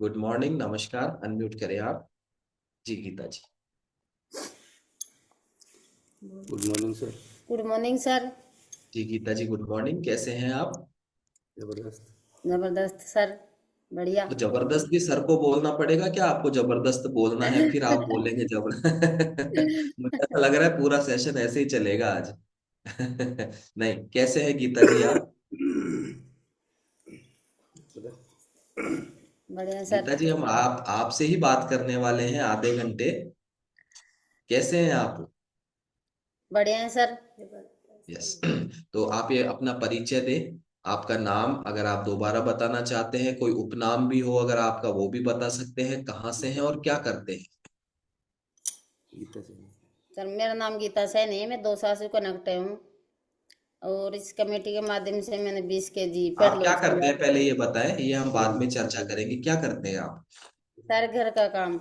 Good morning, नमस्कार। Unmute करें आप। जी Geeta ji. Good morning sir. Good morning sir. जी गीता जी, गुड मॉर्निंग। कैसे हैं आप? जबरदस्त। जबरदस्त सर, बढ़िया। तो जबरदस्त भी सर को बोलना पड़ेगा क्या? आपको जबरदस्त बोलना है फिर आप बोलेंगे जबर मुझे ऐसा लग रहा है पूरा सेशन ऐसे ही चलेगा आज। नहीं, कैसे है गीता जी आप? बढ़िया सर। गीता जी, हम आप आपसे ही बात करने वाले हैं आधे घंटे। कैसे हैं आप? बढ़िया है सर। यस। तो आप ये अपना परिचय दें। आपका नाम अगर आप दोबारा बताना चाहते हैं, कोई उपनाम भी हो अगर आपका, वो भी बता सकते हैं। कहाँ से हैं और क्या करते हैं? गीता सर। सर मेरा नाम गीता सैनी है, मैं 2 साल से कनेक्ट हूँ और इस कमेटी के माध्यम से मैंने 20 kg फैट आप क्या लॉस करते किया। हैं पहले ये बताएं, ये हम बाद में चर्चा करेंगे। क्या करते हैं आप? सर घर का काम।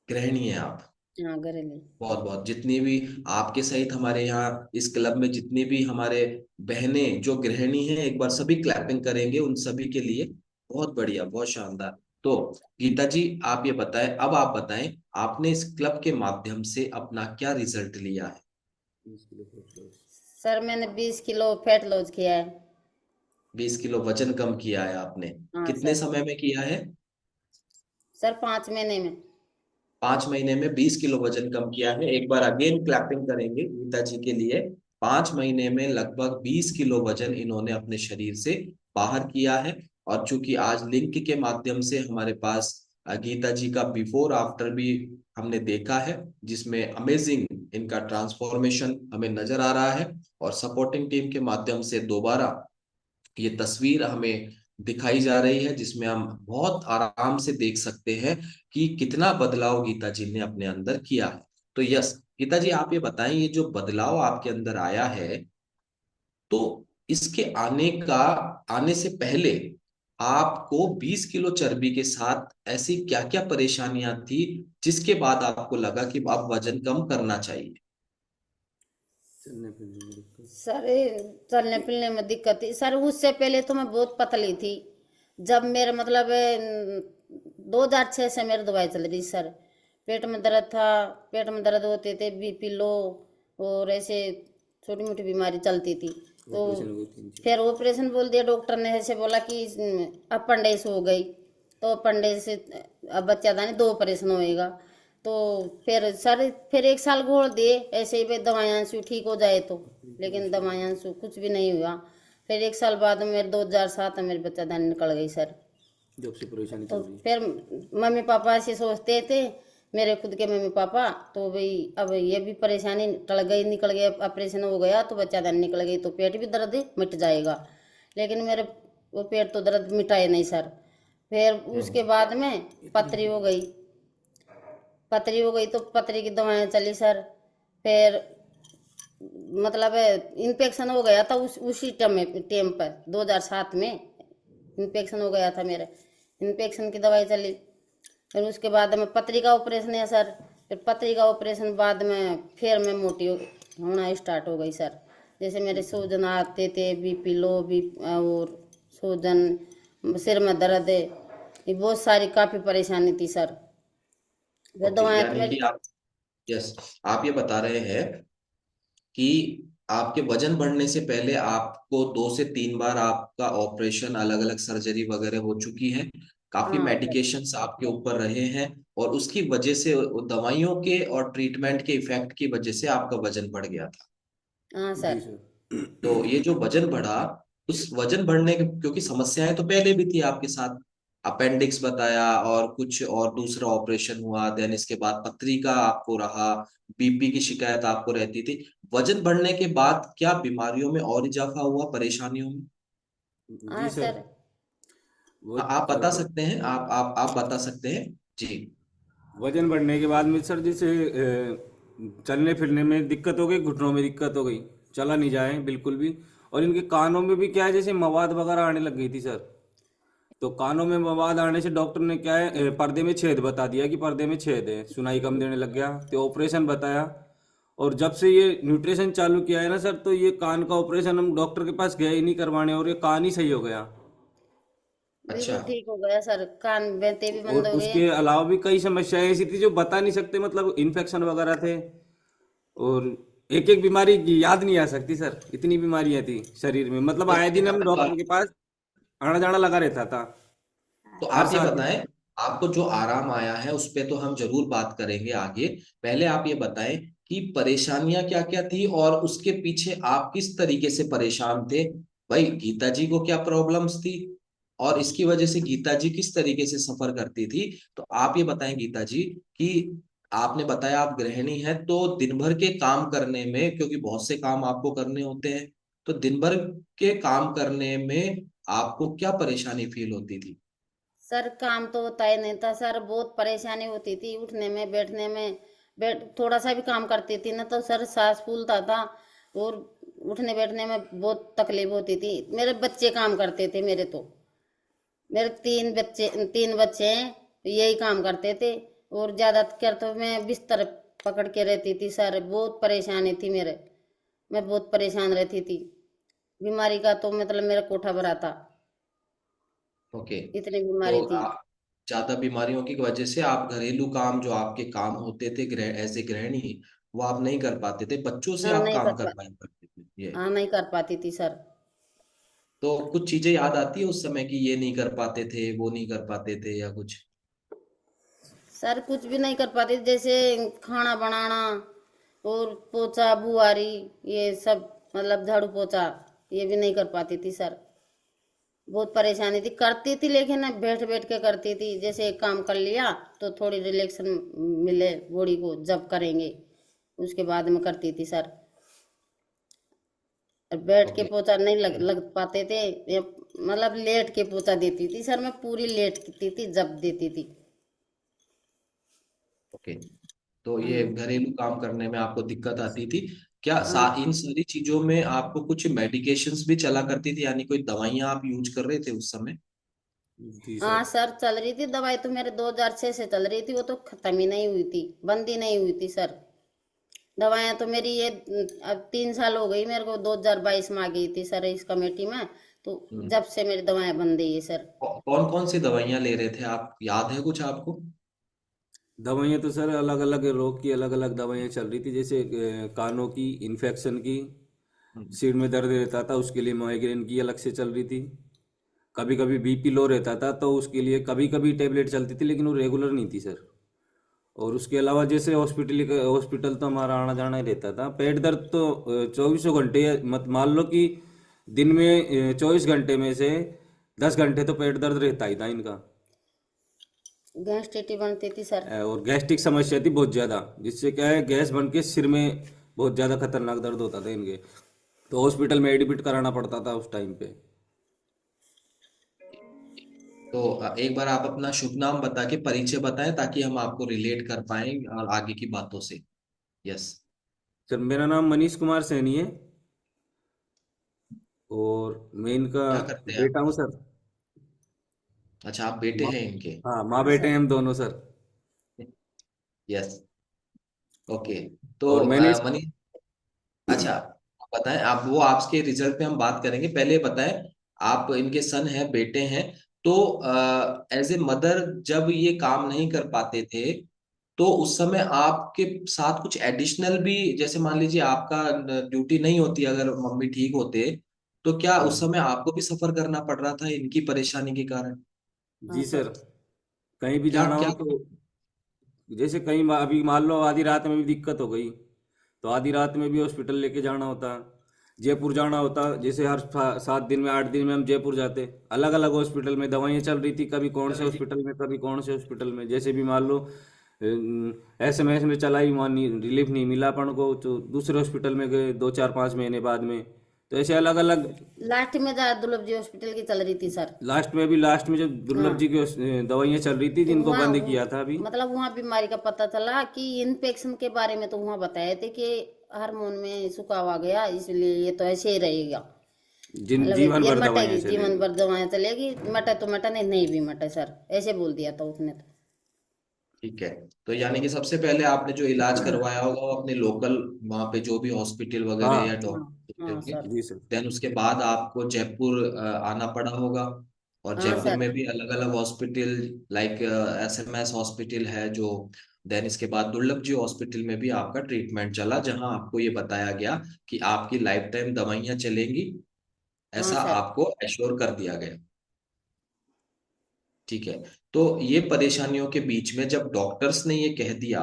गृहिणी हैं आप? हाँ, घरेलू। बहुत बहुत, जितनी भी आपके सहित हमारे यहाँ इस क्लब में जितनी भी हमारे बहनें जो गृहिणी हैं, एक बार सभी क्लैपिंग करेंगे उन सभी के लिए। बहुत बढ़िया, बहुत शानदार। तो गीता जी, आप ये बताएं, अब आप बताएं, आपने इस क्लब के माध्यम से अपना क्या रिजल्ट लिया है? 20 किलो फैट लॉस। सर मैंने 20 किलो फैट लॉस किया है। 20 किलो वजन कम किया है आपने? हाँ कितने सर। समय में किया है? सर 5 महीने में। 5 महीने में 20 किलो वजन कम किया है। एक बार अगेन क्लैपिंग करेंगे गीता जी के लिए। 5 महीने में लगभग 20 किलो वजन इन्होंने अपने शरीर से बाहर किया है। और चूंकि आज लिंक के माध्यम से हमारे पास गीता जी का बिफोर आफ्टर भी हमने देखा है, जिसमें अमेजिंग इनका ट्रांसफॉर्मेशन हमें नजर आ रहा है। और सपोर्टिंग टीम के माध्यम से दोबारा ये तस्वीर हमें दिखाई जा रही है, जिसमें हम बहुत आराम से देख सकते हैं कि कितना बदलाव गीता जी ने अपने अंदर किया है। तो यस गीता जी, आप ये बताएं, ये जो बदलाव आपके अंदर आया है, तो इसके आने से पहले आपको 20 किलो चर्बी के साथ ऐसी क्या क्या परेशानियां थी, जिसके बाद आपको लगा कि अब वजन कम करना चाहिए? चलने फिरने में दिक्कत। सर चलने फिरने में दिक्कत थी सर। उससे पहले तो मैं बहुत पतली थी। जब मेरे मतलब 2006 से मेरी दवाई चल रही सर। पेट में दर्द था, पेट में दर्द होते थे, बीपी लो और ऐसे छोटी मोटी बीमारी चलती थी। तो ऑपरेशन हुई 3 4। फिर ऑपरेशन बोल दिया डॉक्टर ने, ऐसे बोला कि अपेंडिक्स हो गई। तो अपेंडिक्स अब बच्चा दानी 2 ऑपरेशन होएगा। तो फिर सर फिर 1 साल घोल दिए ऐसे ही, भाई दवाइयाँ से ठीक हो जाए तो। लेकिन दवाइयाँ से कुछ भी नहीं हुआ। फिर 1 साल बाद मेरे 2007 में मेरी बच्चादानी निकल गई सर। जब से परेशानी तो चल रही है। फिर मम्मी पापा ऐसे सोचते थे, मेरे खुद के मम्मी पापा, तो भाई अब ये भी परेशानी टल गई, निकल गई, ऑपरेशन हो गया तो बच्चादानी निकल गई तो पेट भी दर्द मिट जाएगा। लेकिन मेरे वो पेट तो दर्द मिटाए नहीं सर। फिर उसके बाद में पथरी हो गई। पथरी हो गई तो पथरी की दवाएं चली सर। फिर मतलब इन्फेक्शन हो गया था उसी टाइम पर 2007 में इन्फेक्शन हो गया था मेरे। इन्फेक्शन की दवाई चली। फिर उसके बाद में पथरी का ऑपरेशन है सर। फिर पथरी का ऑपरेशन बाद में फिर मैं मोटी होना स्टार्ट हो गई सर। जैसे मेरे सूजन आते थे, बीपी लो, बी और सूजन, सिर में दर्द, ये बहुत सारी काफ़ी परेशानी थी सर। फिर ओके, दवाएं तो यानी मेरी। कि आप, यस, आप ये बता रहे हैं कि आपके वजन बढ़ने से पहले आपको 2 से 3 बार आपका ऑपरेशन, अलग अलग सर्जरी वगैरह हो चुकी है। काफी हाँ सर। मेडिकेशंस आपके ऊपर रहे हैं, और उसकी वजह से, दवाइयों के और ट्रीटमेंट के इफेक्ट की वजह से आपका वजन बढ़ गया था। हाँ जी सर। सर। तो ये जो वजन बढ़ा, उस वजन बढ़ने के, क्योंकि समस्याएं तो पहले भी थी आपके साथ, अपेंडिक्स बताया और कुछ और दूसरा ऑपरेशन हुआ, देन इसके बाद पथरी का आपको रहा, बीपी की शिकायत आपको रहती थी। वजन बढ़ने के बाद क्या बीमारियों में और इजाफा हुआ, परेशानियों में? हाँ जी सर। सर। वो आप सर बता सकते हैं, आप बता सकते हैं जी। वजन बढ़ने के बाद में सर जैसे चलने फिरने में दिक्कत हो गई, घुटनों में दिक्कत हो गई, चला नहीं जाए बिल्कुल भी। और इनके कानों में भी क्या है, जैसे मवाद वगैरह आने लग गई थी सर। तो कानों में मवाद आने से डॉक्टर ने क्या है, पर्दे में छेद बता दिया कि पर्दे में छेद है, सुनाई कम देने लग गया, तो ऑपरेशन बताया। और जब से ये न्यूट्रिशन चालू किया है ना सर, तो ये कान का ऑपरेशन हम डॉक्टर के पास गए ही नहीं करवाने, और ये कान ही सही हो गया। अच्छा। बिल्कुल ठीक हो गया सर, कान बहते भी और बंद हो गए। उसके अलावा भी कई समस्याएं ऐसी थी जो बता नहीं सकते, मतलब इन्फेक्शन वगैरह थे। और एक एक बीमारी की याद नहीं आ सकती सर, इतनी बीमारियां थी शरीर में, मतलब तो आए दिन हम डॉक्टर के पास आना जाना लगा रहता था तो हर आप ये साल। बताएं, आपको जो आराम आया है उस पे तो हम जरूर बात करेंगे आगे। पहले आप ये बताएं कि परेशानियां क्या क्या थी और उसके पीछे आप किस तरीके से परेशान थे। भाई गीता जी को क्या प्रॉब्लम्स थी और इसकी वजह से गीता जी किस तरीके से सफर करती थी। तो आप ये बताएं गीता जी कि आपने बताया आप गृहिणी हैं, तो दिन भर के काम करने में, क्योंकि बहुत से काम आपको करने होते हैं, तो दिन भर के काम करने में आपको क्या परेशानी फील होती थी। सर काम तो होता ही नहीं था सर, बहुत परेशानी होती थी उठने में बैठने में। बैठ थोड़ा सा भी काम करती थी ना तो सर सांस फूलता था, और उठने बैठने में बहुत तकलीफ होती थी। मेरे बच्चे काम करते थे मेरे तो, मेरे तीन बच्चे हैं, तो यही काम करते थे। और ज्यादातर तो मैं बिस्तर पकड़ के रहती थी सर, बहुत परेशानी थी मेरे। मैं बहुत परेशान रहती थी, बीमारी का तो मतलब मेरा कोठा भरा था, ओके। इतनी तो बीमारी थी। ज्यादा बीमारियों की वजह से आप घरेलू काम जो आपके काम होते थे गृह एज ए गृहिणी, वो आप नहीं कर पाते थे, बच्चों से हाँ आप नहीं काम कर कर पा पाया करते थे ये। हाँ नहीं कर पाती थी सर। तो कुछ चीजें याद आती है उस समय कि ये नहीं कर पाते थे, वो नहीं कर पाते थे, या कुछ। सर कुछ भी नहीं कर पाती, जैसे खाना बनाना और पोछा बुआरी, ये सब मतलब झाड़ू पोछा, ये भी नहीं कर पाती थी सर। बहुत परेशानी थी, करती थी लेकिन अब बैठ बैठ के करती थी। जैसे एक काम कर लिया तो थोड़ी रिलैक्सन मिले बॉडी को, जब करेंगे उसके बाद में करती थी सर। और बैठ के ओके। पोछा नहीं लग पाते थे, मतलब लेट के पोछा देती थी सर, मैं पूरी लेटती थी जब देती थी। ओके। तो ये हाँ घरेलू काम करने में आपको दिक्कत आती थी। क्या हाँ। इन सारी चीजों में आपको कुछ मेडिकेशंस भी चला करती थी, यानी कोई दवाइयां आप यूज कर रहे थे उस समय। जी हाँ सर। सर चल रही थी दवाई तो मेरे 2006 से चल रही थी, वो तो खत्म ही नहीं हुई थी, बंद ही नहीं हुई थी सर। दवाइयाँ तो मेरी ये अब 3 साल हो गई, मेरे को 2022 में आ गई थी सर इस कमेटी में, तो जब से मेरी दवाएं बंद है सर। कौन कौन सी दवाइयां ले रहे थे आप, याद है कुछ आपको। दवाइयाँ तो सर अलग अलग रोग की अलग अलग दवाइयाँ चल रही थी, जैसे कानों की इन्फेक्शन की, हम्म। सिर में दर्द रहता था उसके लिए माइग्रेन की अलग से चल रही थी। कभी कभी बीपी लो रहता था तो उसके लिए कभी कभी टेबलेट चलती थी, लेकिन वो रेगुलर नहीं थी सर। और उसके अलावा जैसे हॉस्पिटल तो हमारा आना जाना ही रहता था। पेट दर्द तो 24 घंटे, मत मान लो कि दिन में 24 घंटे में से 10 घंटे तो पेट दर्द रहता ही था इनका। गैस टीटी बनती थी सर। और गैस्ट्रिक समस्या थी बहुत ज़्यादा, जिससे क्या है गैस बन के सिर में बहुत ज़्यादा खतरनाक दर्द होता था इनके। तो हॉस्पिटल में एडमिट कराना पड़ता था उस टाइम पे। तो एक बार आप अपना शुभ नाम बता के परिचय बताएं ताकि हम आपको रिलेट कर पाएं और आगे की बातों से। यस। सर मेरा नाम मनीष कुमार सैनी है, और मैं इनका क्या करते हैं आप। बेटा हूँ सर। अच्छा, आप बेटे माँ, हैं इनके। हाँ माँ हाँ बेटे हैं सर। हम दोनों सर। यस। ओके। तो और मैंने मनीष, अच्छा आप बताएं, आप वो आपके रिजल्ट पे हम बात करेंगे, पहले बताएं आप इनके सन हैं, बेटे हैं, तो एज ए मदर जब ये काम नहीं कर पाते थे तो उस समय आपके साथ कुछ एडिशनल भी, जैसे मान लीजिए आपका ड्यूटी नहीं होती अगर मम्मी ठीक होते, तो क्या उस समय आपको भी सफर करना पड़ रहा था इनकी परेशानी के कारण। हाँ जी सर, सर। कहीं भी क्या जाना क्या। हो तो जैसे कहीं अभी मान लो आधी रात में भी दिक्कत हो गई तो आधी रात में भी हॉस्पिटल लेके जाना होता। जयपुर जाना होता, जैसे हर 7 दिन में 8 दिन में हम जयपुर जाते, अलग अलग हॉस्पिटल में दवाइयाँ चल रही थी, कभी कौन से हॉस्पिटल में कभी कौन से हॉस्पिटल में। जैसे भी मान लो SMS में चला ही, वहाँ रिलीफ नहीं मिला अपन को, तो दूसरे हॉस्पिटल में गए 2 4 5 महीने बाद में। तो ऐसे अलग अलग। लास्ट में जा दुर्लभ जी हॉस्पिटल की चल रही थी सर। लास्ट में जब दुर्लभ जी हाँ की दवाइयाँ चल रही थी तो जिनको वहाँ बंद किया था अभी। मतलब वहाँ बीमारी का पता चला कि इन्फेक्शन के बारे में, तो वहाँ बताए थे कि हार्मोन में सुखाव आ गया, इसलिए ये तो ऐसे ही रहेगा, जिन मतलब जीवन ये भर दवाइयाँ मटेगी, जीवन चलेगी। भर दवाएं चलेगी, मटे तो मटे, नहीं नहीं भी मटे सर, ऐसे बोल दिया था उसने तो। ठीक है। तो यानी कि सबसे पहले आपने जो इलाज करवाया होगा वो अपने लोकल वहां पे जो भी हॉस्पिटल वगैरह या हाँ हाँ डॉक्टर हाँ होंगे, सर। जी सर। देन उसके बाद आपको जयपुर आना पड़ा होगा। और हाँ जयपुर सर। में भी अलग अलग हॉस्पिटल, लाइक एसएमएस हॉस्पिटल है जो, देन इसके बाद दुर्लभ जी हॉस्पिटल में भी आपका ट्रीटमेंट चला, जहां आपको ये बताया गया कि आपकी लाइफ टाइम दवाइयां चलेंगी, हाँ ऐसा सर। आपको एश्योर कर दिया गया। ठीक है। तो ये परेशानियों के बीच में जब डॉक्टर्स ने ये कह दिया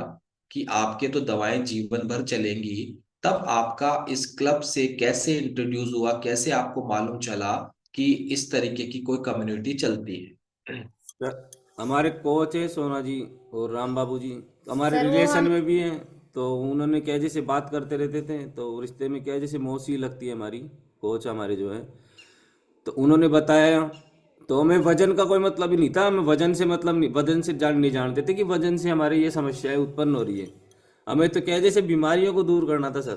कि आपके तो दवाएं जीवन भर चलेंगी, तब आपका इस क्लब से कैसे इंट्रोड्यूस हुआ, कैसे आपको मालूम चला कि इस तरीके की कोई कम्युनिटी चलती है? सर, हमारे कोच है सोना जी और राम बाबू जी, हमारे सर वो रिलेशन हम में भी हैं। तो उन्होंने क्या जैसे बात करते रहते थे, तो रिश्ते में क्या जैसे मौसी लगती है हमारी, कोच हमारे जो है। तो उन्होंने बताया, तो हमें वजन का कोई मतलब ही नहीं था, हमें वजन से मतलब नहीं, वजन से नहीं जानते थे कि वजन से हमारे ये समस्याएं उत्पन्न हो रही है। हमें तो क्या जैसे बीमारियों को दूर करना था सर।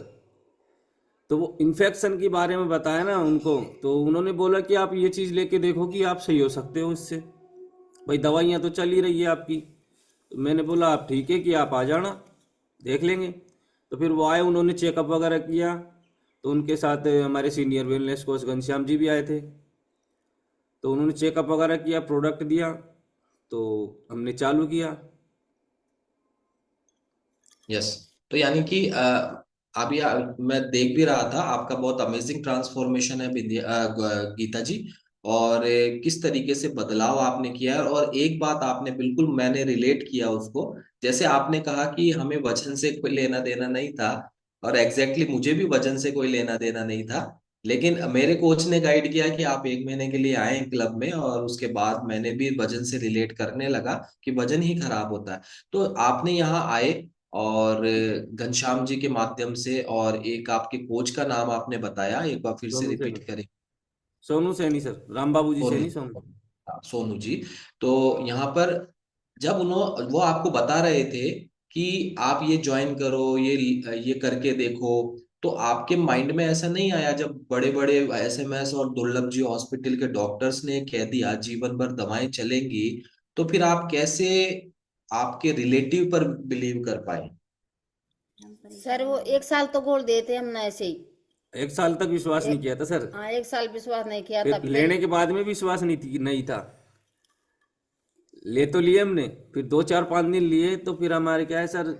तो वो इन्फेक्शन के बारे में बताया ना उनको, तो उन्होंने बोला कि आप ये चीज़ लेके देखो कि आप सही हो सकते हो इससे। भाई दवाइयाँ तो चल ही रही है आपकी। तो मैंने बोला आप ठीक है कि आप आ जाना, देख लेंगे। तो फिर वो आए, उन्होंने चेकअप वगैरह किया। तो उनके साथ हमारे senior wellness coach Ghanshyam ji भी आए थे। तो उन्होंने चेकअप वगैरह किया, प्रोडक्ट दिया, तो हमने चालू किया। यस। तो यानी कि अभी मैं देख भी रहा था, आपका बहुत अमेजिंग ट्रांसफॉर्मेशन है गीता जी। और किस तरीके से बदलाव आपने किया है, और एक बात आपने बिल्कुल, मैंने रिलेट किया उसको। जैसे आपने कहा कि हमें वजन से कोई लेना देना नहीं था, और एग्जैक्टली मुझे भी वजन से कोई लेना देना नहीं था, लेकिन मेरे कोच ने गाइड किया कि आप 1 महीने के लिए आए क्लब में, और उसके बाद मैंने भी वजन से रिलेट करने लगा कि वजन ही खराब होता है। तो आपने यहाँ आए, और घनश्याम जी के माध्यम से, और एक आपके कोच का नाम आपने बताया, एक बार फिर से सोनू रिपीट सैनी। करें। सोनू सैनी सर, राम बाबू जी सोनू। सैनी, सोनू। हाँ, सोनू जी। तो यहाँ पर जब वो आपको बता रहे थे कि आप ये ज्वाइन करो, ये करके देखो, तो आपके माइंड में ऐसा नहीं आया, जब बड़े बड़े एसएमएस और दुर्लभ जी हॉस्पिटल के डॉक्टर्स ने कह दिया जीवन भर दवाएं चलेंगी, तो फिर आप कैसे आपके रिलेटिव पर बिलीव कर पाए? सर वो 1 साल तो गोल दिए थे हमने ऐसे ही। 1 साल तक विश्वास नहीं एक किया था सर। हाँ, 1 साल विश्वास नहीं किया था फिर फिर। लेने के बाद में विश्वास नहीं था। ले तो लिए हमने, फिर 2 4 5 दिन लिए, तो फिर हमारे क्या है सर,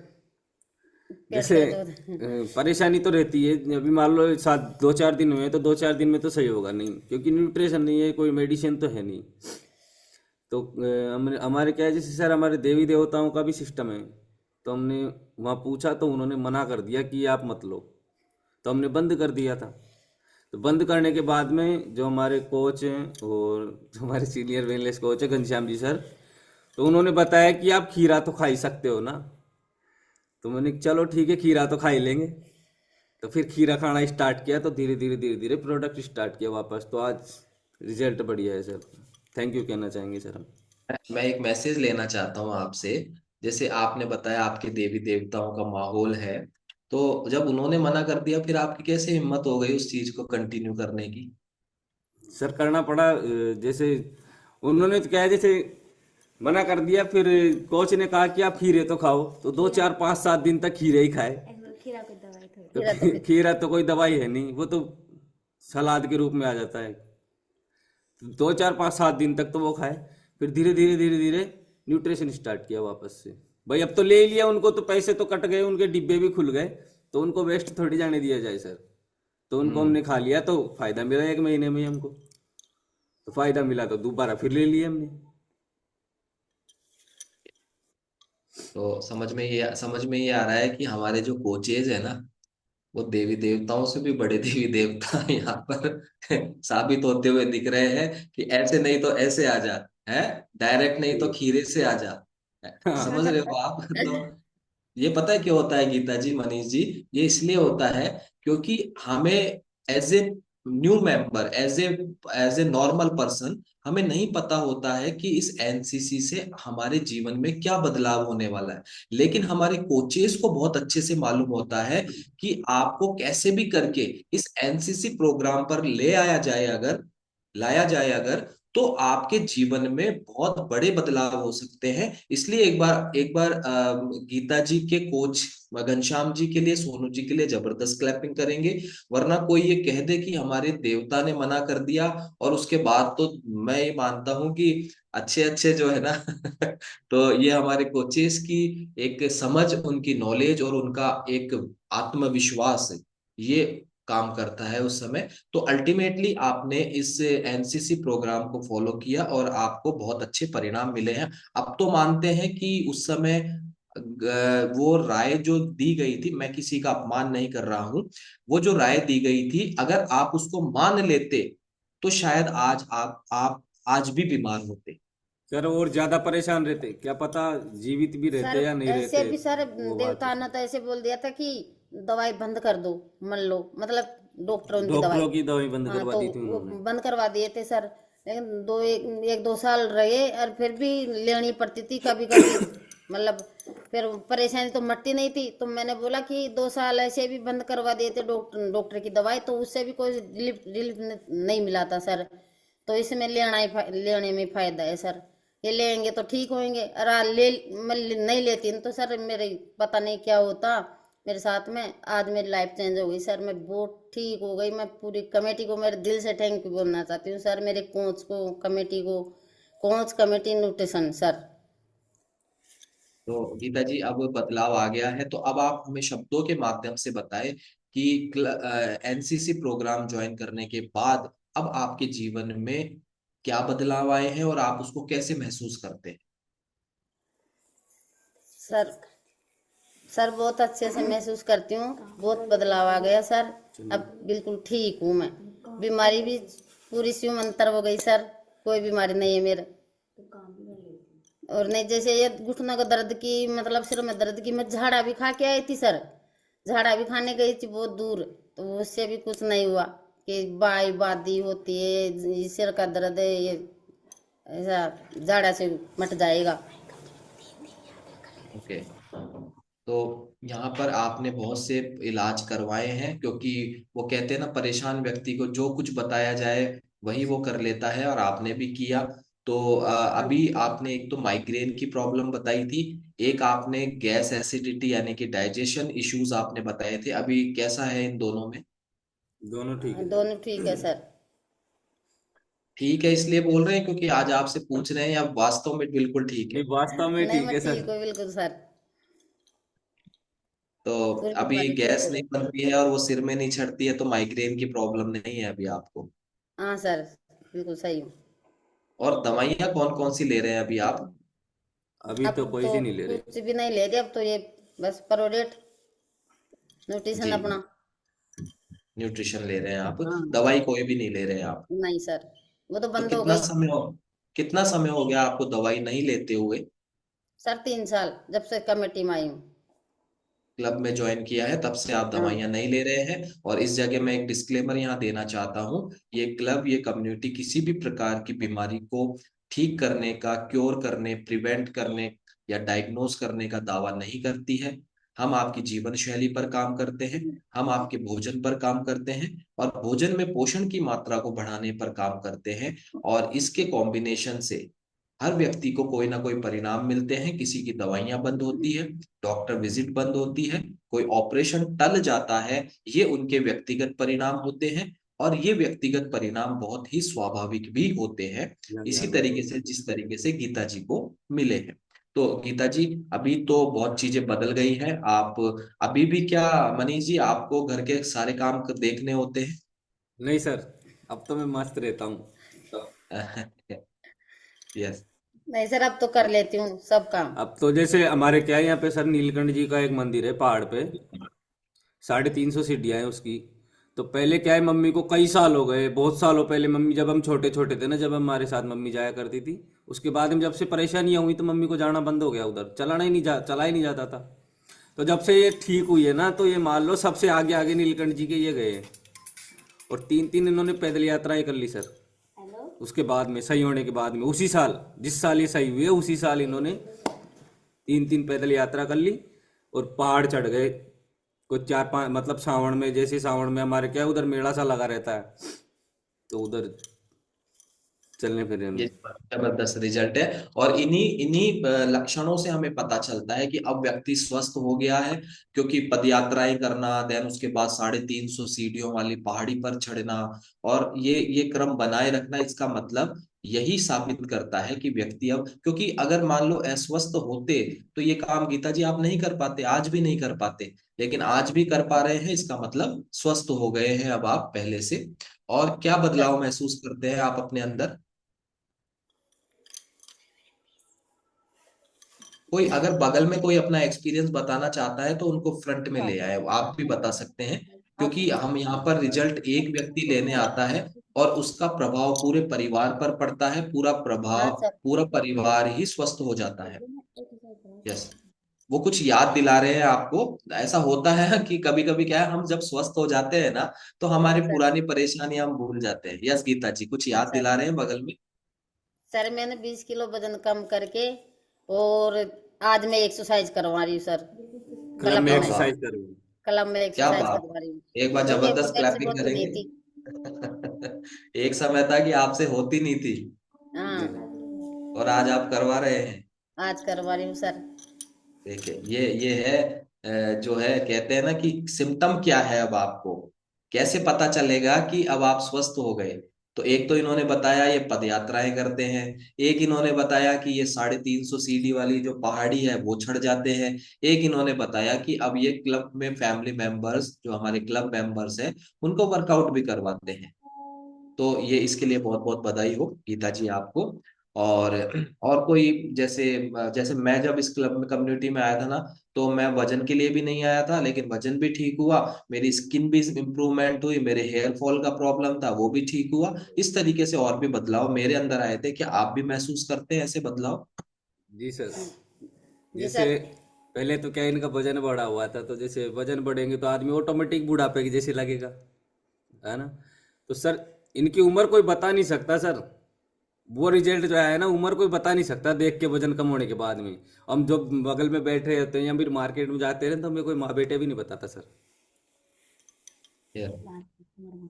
पेट जैसे दर्द होता। परेशानी तो रहती है। अभी मान लो 2 4 दिन हुए, तो 2 4 दिन में तो सही होगा नहीं, क्योंकि न्यूट्रिशन नहीं है, कोई मेडिसिन तो है नहीं। तो हमने, हमारे क्या है जैसे सर, हमारे देवी देवताओं का भी सिस्टम है। तो हमने वहाँ पूछा, तो उन्होंने मना कर दिया कि आप मत लो। तो हमने बंद कर दिया था। तो बंद करने के बाद में जो हमारे कोच हैं, और जो हमारे सीनियर वेलनेस कोच है घनश्याम जी सर, तो उन्होंने बताया कि आप खीरा तो खा ही सकते हो ना। तो मैंने कहा, चलो ठीक है, खीरा तो खा ही लेंगे। तो फिर खीरा खाना स्टार्ट किया, तो धीरे धीरे धीरे धीरे प्रोडक्ट स्टार्ट किया वापस। तो आज रिजल्ट बढ़िया है सर। थैंक यू कहना चाहेंगे सर हम। मैं एक मैसेज लेना चाहता हूँ आपसे। जैसे आपने बताया आपके देवी देवताओं का माहौल है, तो जब उन्होंने मना कर दिया, फिर आपकी कैसे हिम्मत हो गई उस चीज को कंटिन्यू करने की? सर करना पड़ा। जैसे उन्होंने तो क्या है, जैसे मना कर दिया, फिर कोच ने कहा कि आप खीरे तो खाओ। तो 2 4 5 7 दिन तक खीरे ही खाए। तो खीरा तो खीरा तो कोई दवाई है नहीं, वो तो सलाद के रूप में आ जाता है। 2 4 5 7 दिन तक तो वो खाए। फिर धीरे धीरे धीरे धीरे न्यूट्रिशन स्टार्ट किया वापस से। भाई अब तो ले लिया, उनको तो पैसे तो कट गए, उनके डिब्बे भी खुल गए, तो उनको वेस्ट थोड़ी जाने दिया जाए सर। तो उनको हम्म। हमने खा लिया, तो फायदा मिला 1 महीने में ही हमको। तो फायदा मिला, तो दोबारा फिर ले लिए हमने। तो समझ में ये आ रहा है कि हमारे जो कोचेज है ना, वो देवी देवताओं से भी बड़े देवी देवता यहाँ पर साबित होते हुए दिख रहे हैं कि ऐसे नहीं तो ऐसे आ जा, है, डायरेक्ट नहीं तो खीरे से आ जा। समझ हाँ। रहे हो आप? तो ये पता है क्यों होता है गीता जी, मनीष जी? ये इसलिए होता है क्योंकि हमें as a new member, as a normal person, हमें नहीं पता होता है कि इस एनसीसी से हमारे जीवन में क्या बदलाव होने वाला है। लेकिन हमारे कोचेस को बहुत अच्छे से मालूम होता है कि आपको कैसे भी करके इस एनसीसी प्रोग्राम पर ले आया जाए, अगर लाया जाए अगर, तो आपके जीवन में बहुत बड़े बदलाव हो सकते हैं। इसलिए एक बार गीता जी के कोच घनश्याम जी के लिए, सोनू जी के लिए जबरदस्त क्लैपिंग करेंगे। वरना कोई ये कह दे कि हमारे देवता ने मना कर दिया, और उसके बाद तो मैं ये मानता हूं कि अच्छे अच्छे जो है ना तो ये हमारे कोचेस की एक समझ, उनकी नॉलेज और उनका एक आत्मविश्वास, ये काम करता है उस समय। तो अल्टीमेटली आपने इस एनसीसी प्रोग्राम को फॉलो किया और आपको बहुत अच्छे परिणाम मिले हैं। अब तो मानते हैं कि उस समय वो राय जो दी गई थी, मैं किसी का अपमान नहीं कर रहा हूं, वो जो राय दी गई थी अगर आप उसको मान लेते तो शायद आज आप आज भी बीमार होते। सर और ज्यादा परेशान रहते, क्या पता जीवित भी सर रहते या नहीं ऐसे रहते। भी सर वो बात देवता है। ने तो ऐसे बोल दिया था कि दवाई बंद कर दो, मान लो, मतलब डॉक्टर उनकी दवाई। डॉक्टरों की दवाई बंद हाँ करवा तो दी थी वो उन्होंने। बंद करवा दिए थे सर। लेकिन एक दो साल रहे और फिर भी लेनी पड़ती थी कभी कभी, मतलब फिर परेशानी तो मटती नहीं थी। तो मैंने बोला कि 2 साल ऐसे भी बंद करवा दिए थे डॉक्टर की दवाई, तो उससे भी कोई रिलीफ नहीं मिला था सर। तो इसमें लेने में फायदा है सर। ये लेंगे तो ठीक होंगे, और मैं नहीं लेती तो सर मेरे पता नहीं क्या होता मेरे साथ में। आज मेरी लाइफ चेंज हो गई सर, मैं बहुत ठीक हो गई। मैं पूरी कमेटी को मेरे दिल से थैंक यू बोलना चाहती हूँ सर, मेरे कोच को, कमेटी को, कोच कमेटी न्यूट्रिशन सर। तो गीता जी अब बदलाव आ गया है, तो अब आप हमें शब्दों के माध्यम से बताएं कि एनसीसी प्रोग्राम ज्वाइन करने के बाद अब आपके जीवन में क्या बदलाव आए हैं और आप उसको कैसे महसूस करते हैं। सर सर बहुत अच्छे से महसूस करती हूँ, बहुत बदलाव आ गया सर। अब बिल्कुल ठीक हूँ मैं, बीमारी भी पूरी स्यू मंतर हो गई सर, कोई बीमारी नहीं है मेरे। और नहीं जैसे ये घुटनों का दर्द की, मतलब सिर में दर्द की, मैं झाड़ा भी खा के आई थी सर, झाड़ा भी खाने गई थी बहुत दूर, तो उससे भी कुछ नहीं हुआ कि बाई बादी होती है, ये सिर का दर्द है, ये ऐसा झाड़ा से मट जाएगा। ओके। तो यहाँ पर आपने बहुत से इलाज करवाए हैं, क्योंकि वो कहते हैं ना, परेशान व्यक्ति को जो कुछ बताया जाए वही वो कर लेता है, और आपने भी किया। तो अभी आपने एक तो माइग्रेन की प्रॉब्लम बताई थी, एक आपने गैस एसिडिटी यानी कि डाइजेशन इश्यूज आपने बताए थे, अभी कैसा है इन दोनों में। दोनों ठीक है दोनों ठीक है सर। सर। ठीक है इसलिए बोल रहे हैं क्योंकि आज आपसे पूछ रहे हैं, या वास्तव में बिल्कुल ठीक नहीं है। वास्तव में नहीं ठीक मैं है सर। ठीक हूँ बिल्कुल सर, तो पूरी अभी बीमारी ठीक गैस हो नहीं गई। बनती है और वो सिर में नहीं चढ़ती है, तो माइग्रेन की प्रॉब्लम नहीं है अभी आपको। हाँ सर, बिल्कुल सही हूँ। और दवाइयाँ कौन कौन सी ले रहे हैं अभी आप। अभी अब तो कोई तो सी नहीं ले रहे। कुछ भी नहीं ले रही, अब तो ये बस प्रोडेट न्यूट्रिशन जी, अपना। न्यूट्रिशन ले रहे हैं आप, हाँ दवाई कोई भी नहीं ले रहे हैं आप। नहीं सर, वो तो तो बंद हो गई। कितना समय हो गया आपको दवाई नहीं लेते हुए। सर 3 साल जब से कमेटी में आई हूँ। क्लब में ज्वाइन किया है तब से आप हाँ दवाइयां नहीं ले रहे हैं। और इस जगह मैं एक डिस्क्लेमर यहाँ देना चाहता हूँ, ये क्लब, ये कम्युनिटी किसी भी प्रकार की बीमारी को ठीक करने का, क्योर करने, प्रिवेंट करने या डायग्नोज करने का दावा नहीं करती है। हम आपकी जीवन शैली पर काम करते हैं, हम आपके भोजन पर काम करते हैं, और भोजन में पोषण की मात्रा को बढ़ाने पर काम करते हैं। और इसके कॉम्बिनेशन से हर व्यक्ति को कोई ना कोई परिणाम मिलते हैं। किसी की दवाइयां बंद होती है, डॉक्टर विजिट बंद होती है, कोई ऑपरेशन टल जाता है, ये उनके व्यक्तिगत परिणाम होते हैं। और ये व्यक्तिगत परिणाम बहुत ही स्वाभाविक भी होते हैं, इसी तरीके से जिस तरीके से गीता जी को मिले हैं। तो गीता जी, अभी तो बहुत चीजें बदल गई हैं। आप अभी भी क्या, मनीष जी, आपको घर के सारे काम देखने होते नहीं सर, अब तो मैं मस्त रहता हूँ। हैं। यस। नहीं सर, अब तो कर लेती हूँ सब काम। अब तो जैसे हमारे क्या है यहाँ पे सर, नीलकंठ जी का एक मंदिर है पहाड़ पे, 350 सीढ़ियाँ हैं उसकी। तो पहले क्या है, मम्मी को कई साल हो गए, बहुत सालों पहले मम्मी, जब हम छोटे छोटे थे ना, जब हमारे साथ मम्मी जाया करती थी, उसके बाद में जब से परेशानियां हुई तो मम्मी को जाना बंद हो गया, उधर चला ही नहीं जाता था। तो जब से ये ठीक हुई है ना, तो ये मान लो सबसे आगे आगे नीलकंठ जी के ये गए हैं। और 3 3 इन्होंने पैदल यात्राएं कर ली सर। उसके बाद में सही होने के बाद में उसी साल, जिस साल ये सही हुए उसी साल इन्होंने 3 3 पैदल यात्रा कर ली और पहाड़ चढ़ गए। कुछ 4 5, मतलब सावन में, जैसे सावन में हमारे क्या है, उधर मेला सा लगा रहता है, तो उधर चलने फिरने ये में। जबरदस्त रिजल्ट है। और इन्हीं इन्हीं लक्षणों से हमें पता चलता है कि अब व्यक्ति स्वस्थ हो गया है। क्योंकि पदयात्राएं करना, देन उसके बाद 350 सीढ़ियों वाली पहाड़ी पर चढ़ना, और ये क्रम बनाए रखना, इसका मतलब यही साबित करता है कि व्यक्ति अब, क्योंकि अगर मान लो अस्वस्थ होते तो ये काम गीता जी आप नहीं कर पाते, आज भी नहीं कर पाते। लेकिन आज भी कर पा रहे हैं, इसका मतलब स्वस्थ हो गए हैं अब आप पहले से। और क्या बदलाव महसूस करते हैं आप अपने अंदर? कोई अगर बगल में कोई अपना एक्सपीरियंस बताना चाहता है तो उनको फ्रंट में ले आए, आप भी बता सकते हैं। क्योंकि हम यहाँ पर रिजल्ट एक व्यक्ति लेने आता है और उसका प्रभाव पूरे परिवार पर पड़ता है, पूरा हाँ प्रभाव, सर। पूरा परिवार ही स्वस्थ हो जाता है। यस। वो कुछ याद दिला रहे हैं आपको। ऐसा होता है कि कभी कभी क्या है, हम जब स्वस्थ हो जाते हैं ना, तो हाँ हमारी सर। पुरानी परेशानी हम भूल जाते हैं। यस गीता जी, कुछ हाँ याद सर। दिला रहे हैं बगल में। सर मैंने 20 किलो वजन कम करके, और आज मैं एक्सरसाइज करवा रही हूँ सर, क्लब क्लब में क्या में। बात, एक्सरसाइज करो। क्लब में क्या एक्सरसाइज बात, करवा रही हूँ, एक बार क्योंकि जबरदस्त मेरे से क्लैपिंग होती नहीं करेंगे। थी। एक समय था कि आपसे होती नहीं थी, जी। हाँ, और आज आप करवा रहे हैं। आज करवा रही हूँ सर। देखिए ये है, जो है कहते हैं ना कि सिम्टम क्या है, अब आपको कैसे पता चलेगा कि अब आप स्वस्थ हो गए। तो एक तो इन्होंने बताया ये पद यात्राएं करते हैं, एक इन्होंने बताया कि ये 350 सीढ़ी वाली जो पहाड़ी है वो चढ़ जाते हैं, एक इन्होंने बताया कि अब ये क्लब में फैमिली मेंबर्स, जो हमारे क्लब मेंबर्स हैं, उनको वर्कआउट भी करवाते हैं। तो ये इसके लिए बहुत बहुत बधाई हो गीता जी आपको। और और कोई, जैसे जैसे मैं जब इस क्लब में, कम्युनिटी में आया था ना, तो मैं वजन के लिए भी नहीं आया था, लेकिन वजन भी ठीक हुआ, मेरी स्किन भी इम्प्रूवमेंट हुई, मेरे हेयर फॉल का प्रॉब्लम था वो भी ठीक हुआ। इस तरीके से और भी बदलाव मेरे अंदर आए थे। क्या आप भी महसूस करते हैं ऐसे बदलाव? जी सर। जी जैसे सर। पहले तो क्या इनका वजन बढ़ा हुआ था, तो जैसे वजन बढ़ेंगे तो आदमी ऑटोमेटिक बुढ़ापे की जैसे लगेगा, है ना। तो सर इनकी उम्र कोई बता नहीं सकता सर। वो रिजल्ट जो है ना, उम्र कोई बता नहीं सकता देख के वजन कम होने के बाद में। हम जो बगल में बैठे होते हैं या फिर मार्केट में जाते हैं तो हमें कोई माँ बेटे भी नहीं बताता सर। यार,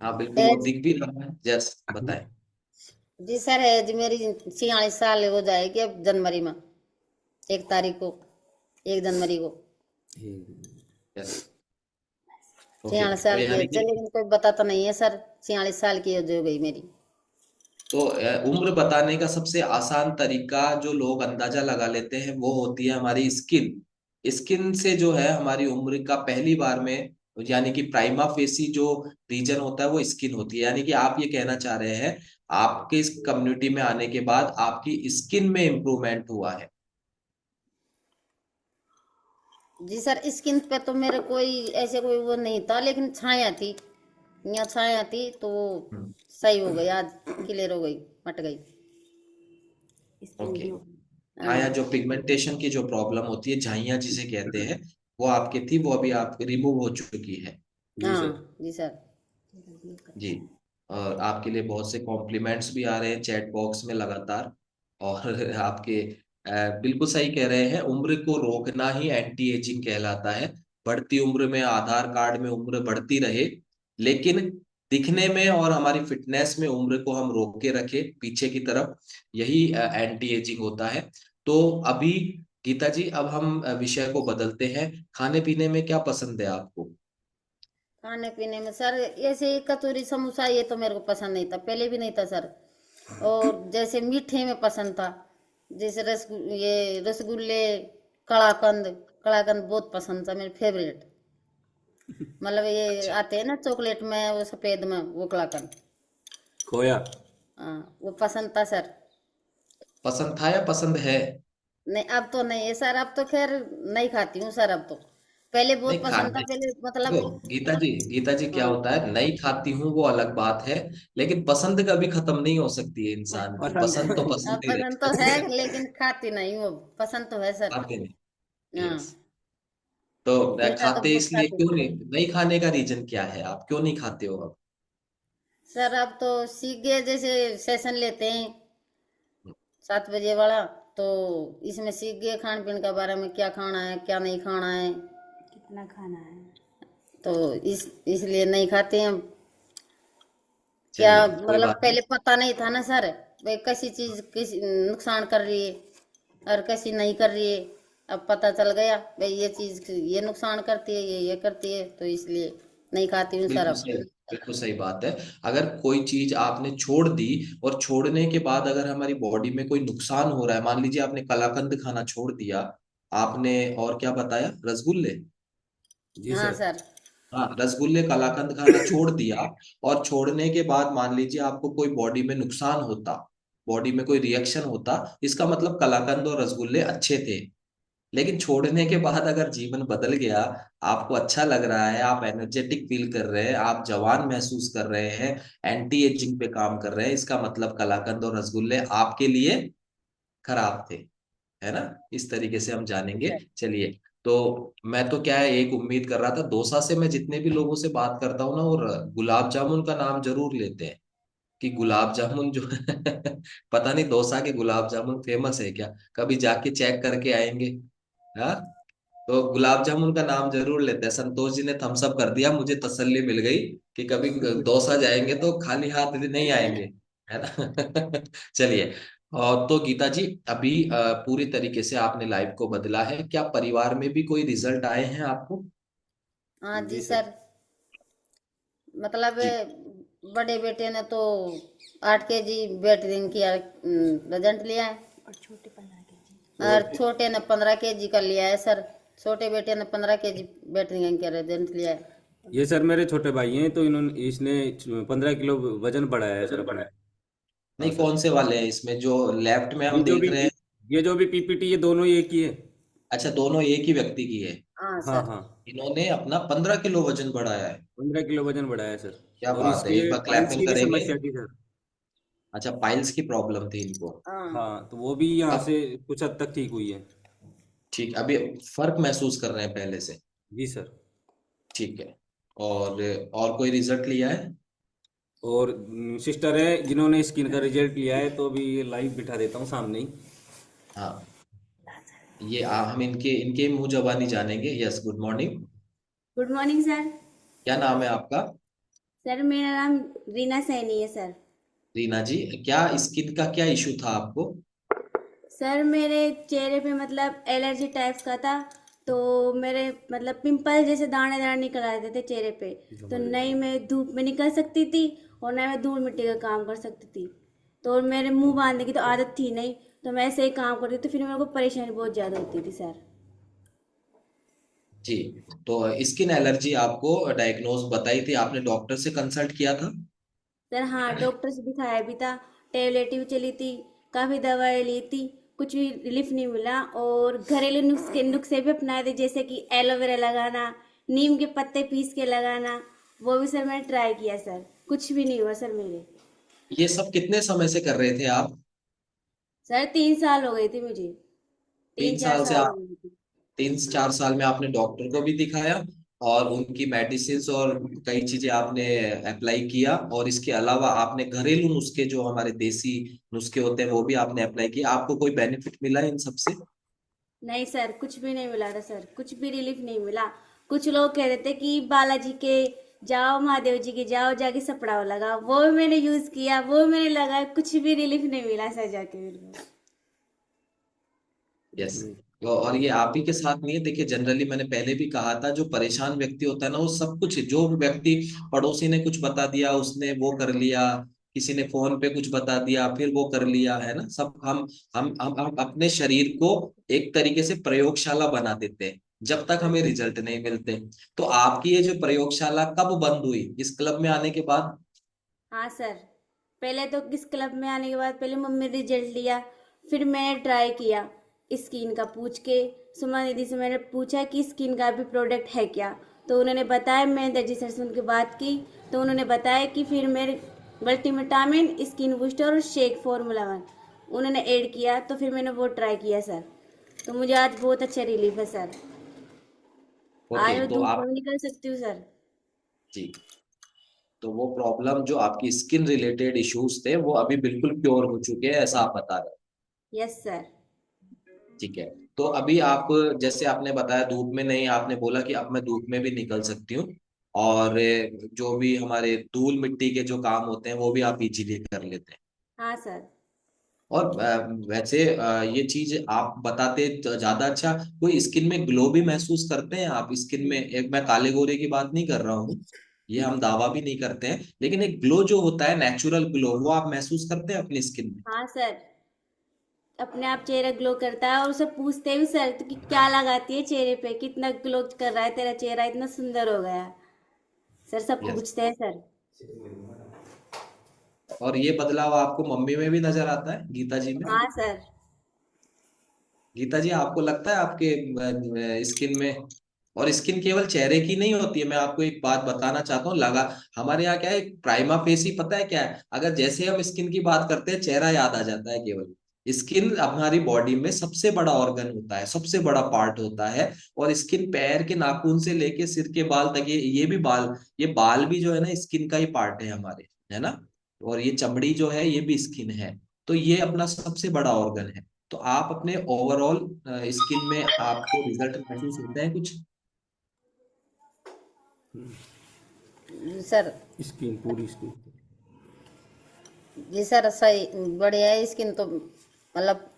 हाँ बिल्कुल, वो एज, दिख भी रहा है। जस बताएं। जी सर, एज मेरी 46 साल हो जाएगी अब जनवरी में, 1 तारीख को, 1 जनवरी को यस। ओके, 46 साल की यानी एज है, कि, लेकिन कोई बताता नहीं है सर। 46 साल की एज हो गई मेरी। तो उम्र बताने का सबसे आसान तरीका जो लोग अंदाजा लगा लेते हैं वो होती है हमारी स्किन। स्किन से जो है हमारी उम्र का पहली बार में, यानी कि प्राइमा फेसी जो रीजन होता है वो स्किन होती है। यानी कि आप ये कहना चाह रहे हैं, आपके इस कम्युनिटी में आने के बाद आपकी स्किन में इम्प्रूवमेंट हुआ है। जी सर, स्किन पे तो मेरे कोई ऐसे कोई वो नहीं था, लेकिन छाया थी, यहाँ छाया थी तो वो हम्म। सही हो गई, आज क्लियर हो गई, मट गई। ओके। हाँ, हाँ। जो पिगमेंटेशन की जो प्रॉब्लम होती है, झाइयाँ जिसे कहते हैं, वो आपकी थी, वो अभी आप रिमूव हो चुकी है। जी सर। हाँ जी सर। जी। और आपके लिए बहुत से कॉम्प्लीमेंट्स भी आ रहे हैं चैट बॉक्स में लगातार। और आपके बिल्कुल सही कह रहे हैं, उम्र को रोकना ही एंटी एजिंग कहलाता है। बढ़ती उम्र में आधार कार्ड में उम्र बढ़ती रहे, लेकिन दिखने में और हमारी फिटनेस में उम्र को हम रोक के रखे पीछे की तरफ, यही एंटी एजिंग होता है। तो अभी गीता जी, अब हम विषय को बदलते हैं। खाने पीने में क्या पसंद है आपको? खाने पीने में सर, ऐसे ही कचौरी समोसा ये तो मेरे को पसंद नहीं था, पहले भी नहीं था सर। और जैसे मीठे में पसंद था, जैसे ये रसगुल्ले, कलाकंद। कलाकंद बहुत पसंद था, मेरे फेवरेट। मतलब ये अच्छा, आते हैं ना चॉकलेट में, वो सफेद में, वो कलाकंद। खोया। हाँ, वो पसंद था सर। पसंद था या पसंद है? नहीं, अब तो नहीं है सर, अब तो खैर नहीं खाती हूँ सर, अब तो। पहले बहुत नहीं पसंद था, खाते, पहले मतलब। देखो गीता जी, गीता जी क्या हाँ। होता है, नहीं खाती हूँ वो अलग बात है, लेकिन पसंद कभी खत्म नहीं हो सकती है इंसान की। पसंद पसंद तो अब पसंद ही पसंद तो रहती है, है। लेकिन खाती नहीं हूँ, अब पसंद तो है सर। खाते नहीं। हाँ। यस। तो मीठा तो खाते बहुत इसलिए खाती क्यों थी। नहीं खाने का रीजन क्या है, आप क्यों नहीं खाते हो अब? सर अब तो सीख गए, जैसे सेशन लेते हैं 7 बजे वाला, तो इसमें सीख गए खान पीन के बारे में, क्या खाना है क्या नहीं खाना है, कितना खाना है। तो इसलिए नहीं खाते हैं। क्या चलिए, कोई मतलब बात नहीं। पहले पता नहीं था ना सर, भाई कैसी चीज किसी नुकसान कर रही है और कैसी नहीं कर रही है। अब पता चल गया भाई ये चीज ये नुकसान करती है, ये करती है, तो इसलिए नहीं खाती हूँ सर बिल्कुल अब। सही, बिल्कुल सही बात है। अगर कोई चीज आपने छोड़ दी और छोड़ने के बाद अगर हमारी बॉडी में कोई नुकसान हो रहा है, मान लीजिए आपने कलाकंद खाना छोड़ दिया, आपने और क्या बताया, रसगुल्ले, जी हाँ सर। सर। हाँ रसगुल्ले कलाकंद खाना छोड़ दिया, और छोड़ने के बाद मान लीजिए आपको कोई बॉडी में नुकसान होता, बॉडी में कोई रिएक्शन होता, इसका मतलब कलाकंद और रसगुल्ले अच्छे थे। लेकिन छोड़ने के बाद अगर जीवन बदल गया, आपको अच्छा लग रहा है, आप एनर्जेटिक फील कर रहे हैं, आप जवान महसूस कर रहे हैं, एंटी एजिंग पे काम कर रहे हैं, इसका मतलब कलाकंद और रसगुल्ले आपके लिए खराब थे, है ना। इस तरीके से हम जानेंगे। चलिए, तो मैं तो क्या है, एक उम्मीद कर रहा था, डोसा से मैं जितने भी लोगों से बात करता हूँ ना, और गुलाब जामुन का नाम जरूर लेते हैं कि गुलाब जामुन जो पता नहीं डोसा के गुलाब जामुन फेमस है क्या, कभी जाके चेक करके आएंगे। हाँ, तो गुलाब जामुन का नाम जरूर लेते हैं। संतोष जी ने थम्स अप कर दिया, मुझे तसल्ली मिल गई कि कभी डोसा जाएंगे तो खाली हाथ नहीं आएंगे, है ना। चलिए, और तो गीता जी, अभी पूरी तरीके से आपने लाइफ को बदला है, क्या परिवार में भी कोई रिजल्ट आए हैं आपको? हाँ जी जी सर। सर। मतलब जी। बड़े बेटे ने तो 8 kg वेट गेन किया, रिजल्ट लिया है। और और छोटे ने 15 kg का लिया है सर। छोटे बेटे ने 15 kg वेट गेन किया, रिजल्ट लिया है। ये सर मेरे छोटे भाई हैं, तो इन्होंने इसने 15 किलो वजन बढ़ाया है सर अपना। हाँ नहीं, सर। कौन से वाले हैं इसमें जो लेफ्ट में ये हम जो देख भी रहे हैं? ये जो भी पीपीटी, ये दोनों ही एक ही है। अच्छा, दोनों एक ही व्यक्ति की है। हाँ हाँ सर। हाँ। इन्होंने अपना 15 किलो वजन बढ़ाया है। 15 किलो वजन बढ़ाया है सर। क्या और बात है, एक इसके बार पाइल्स क्लैपिंग की भी करेंगे। समस्या थी सर। अच्छा, पाइल्स की प्रॉब्लम थी इनको। हाँ हाँ, तो वो भी यहाँ अब से कुछ हद तक ठीक हुई है। ठीक, अभी फर्क महसूस कर रहे हैं पहले से? जी सर। ठीक है। और कोई रिजल्ट लिया है? और सिस्टर है जिन्होंने स्किन का रिजल्ट लिया है, तो अभी ये लाइव बिठा देता हूँ सामने ही। हाँ, ये हम इनके इनके मुंह जबानी जानेंगे। Yes, good morning. Good morning sir. क्या नाम है आपका? सर मेरा नाम रीना सैनी है सर। रीना जी, क्या स्किन का क्या इशू था आपको? सर मेरे चेहरे पे मतलब एलर्जी टाइप्स का था। तो मेरे मतलब पिंपल जैसे दाने दाने निकल आते थे चेहरे पे। तो नहीं मैं धूप में निकल सकती थी और ना मैं धूल मिट्टी का काम कर सकती थी। तो और मेरे मुंह बांधने की तो आदत थी नहीं। तो मैं ऐसे ही काम करती थी, तो फिर मेरे को परेशानी बहुत ज़्यादा होती थी सर। जी, तो स्किन एलर्जी आपको डायग्नोज बताई थी, आपने डॉक्टर से कंसल्ट किया था? सर हाँ, डॉक्टर से दिखाया भी था। टेबलेट भी चली थी, काफ़ी दवाएं ली थी, कुछ भी रिलीफ नहीं मिला। और घरेलू नुस्खे भी अपनाए थे, जैसे कि एलोवेरा लगाना, नीम के पत्ते पीस के लगाना। वो भी सर मैंने ट्राई किया सर, कुछ भी नहीं हुआ सर मेरे। ये सब कितने समय से कर रहे थे आप? सर 3 साल हो गए थे मुझे। तीन तीन चार साल से साल हो आप गए थे। 3-4 साल में आपने डॉक्टर को भी दिखाया, और उनकी मेडिसिन और कई चीजें आपने अप्लाई किया, और इसके अलावा आपने घरेलू नुस्खे जो हमारे देसी नुस्खे होते हैं वो भी आपने अप्लाई किया, आपको कोई बेनिफिट मिला इन सबसे? नहीं सर, कुछ भी नहीं मिला था सर, कुछ भी रिलीफ नहीं मिला। कुछ लोग कह रहे थे कि बालाजी के जाओ, महादेव जी के जाओ, जाके सपड़ाओ लगाओ। वो भी मैंने यूज किया, वो भी मैंने लगाया, कुछ भी रिलीफ नहीं मिला सर जाके मेरे को। यस। और ये आप ही के साथ नहीं है, देखिए जनरली मैंने पहले भी कहा था, जो परेशान व्यक्ति होता है ना, वो सब कुछ, जो व्यक्ति पड़ोसी ने कुछ बता दिया उसने वो कर लिया, किसी ने फोन पे कुछ बता दिया फिर वो कर लिया, है ना, सब हम अपने शरीर को एक तरीके से प्रयोगशाला बना देते हैं जब तक हमें रिजल्ट नहीं मिलते। तो आपकी ये जो प्रयोगशाला कब बंद हुई, इस क्लब में आने के बाद? हाँ सर, पहले तो इस क्लब में आने के बाद पहले मम्मी ने रिजल्ट लिया। फिर मैंने ट्राई किया स्किन का, पूछ के सुमा दीदी से मैंने पूछा कि स्किन का भी प्रोडक्ट है क्या। तो उन्होंने बताया, मैंने दर्जी सर से उनकी बात की। तो उन्होंने बताया कि फिर मेरे मल्टीविटामिन, स्किन बूस्टर और शेक फार्मूला 1 उन्होंने ऐड किया। तो फिर मैंने वो ट्राई किया सर। तो मुझे आज बहुत अच्छा रिलीफ है सर। आज ओके, मैं तो धूप में आप, भी निकल सकती हूँ सर। जी, तो वो प्रॉब्लम जो आपकी स्किन रिलेटेड इश्यूज थे वो अभी बिल्कुल प्योर हो चुके हैं, ऐसा आप बता रहे हैं? Yes sir. ठीक है। तो अभी आप, जैसे आपने बताया धूप में नहीं, आपने बोला कि अब मैं धूप में भी निकल सकती हूँ, और जो भी हमारे धूल मिट्टी के जो काम होते हैं वो भी आप इजीली कर लेते हैं। हाँ सर। और वैसे ये चीज आप बताते तो ज्यादा अच्छा। कोई स्किन में ग्लो भी महसूस करते हैं आप स्किन में? एक मैं काले गोरे की बात नहीं कर रहा हूँ, ये हम दावा भी नहीं करते हैं, लेकिन एक ग्लो जो होता है, नेचुरल ग्लो, वो आप महसूस करते हैं अपनी स्किन में? हाँ सर, अपने आप चेहरा ग्लो करता है, और उसे पूछते भी सर तो कि क्या लगाती है चेहरे पे, कितना ग्लो कर रहा है तेरा चेहरा, इतना सुंदर हो गया। सर सब यस। पूछते हैं सर। और ये बदलाव आपको मम्मी में भी नजर आता है, गीता जी में? हाँ सर। गीता जी, आपको लगता है आपके स्किन में? और स्किन केवल चेहरे की नहीं होती है, मैं आपको एक बात बताना चाहता हूँ। लगा हमारे यहाँ क्या है, प्राइमा फेसी पता है क्या है? अगर जैसे हम स्किन की बात करते हैं, चेहरा याद आ जाता है केवल। स्किन हमारी बॉडी में सबसे बड़ा ऑर्गन होता है, सबसे बड़ा पार्ट होता है। और स्किन पैर के नाखून से लेके सिर के बाल तक, ये भी बाल, ये बाल भी जो है ना, स्किन का ही पार्ट है हमारे, है ना? और ये चमड़ी जो है, ये भी स्किन है। तो ये अपना सबसे बड़ा ऑर्गन है। तो आप अपने ओवरऑल स्किन में आपको रिजल्ट महसूस होते हैं कुछ? जी सर। स्किन, पूरी स्किन। जी सर, सही बढ़िया है स्किन तो, मतलब।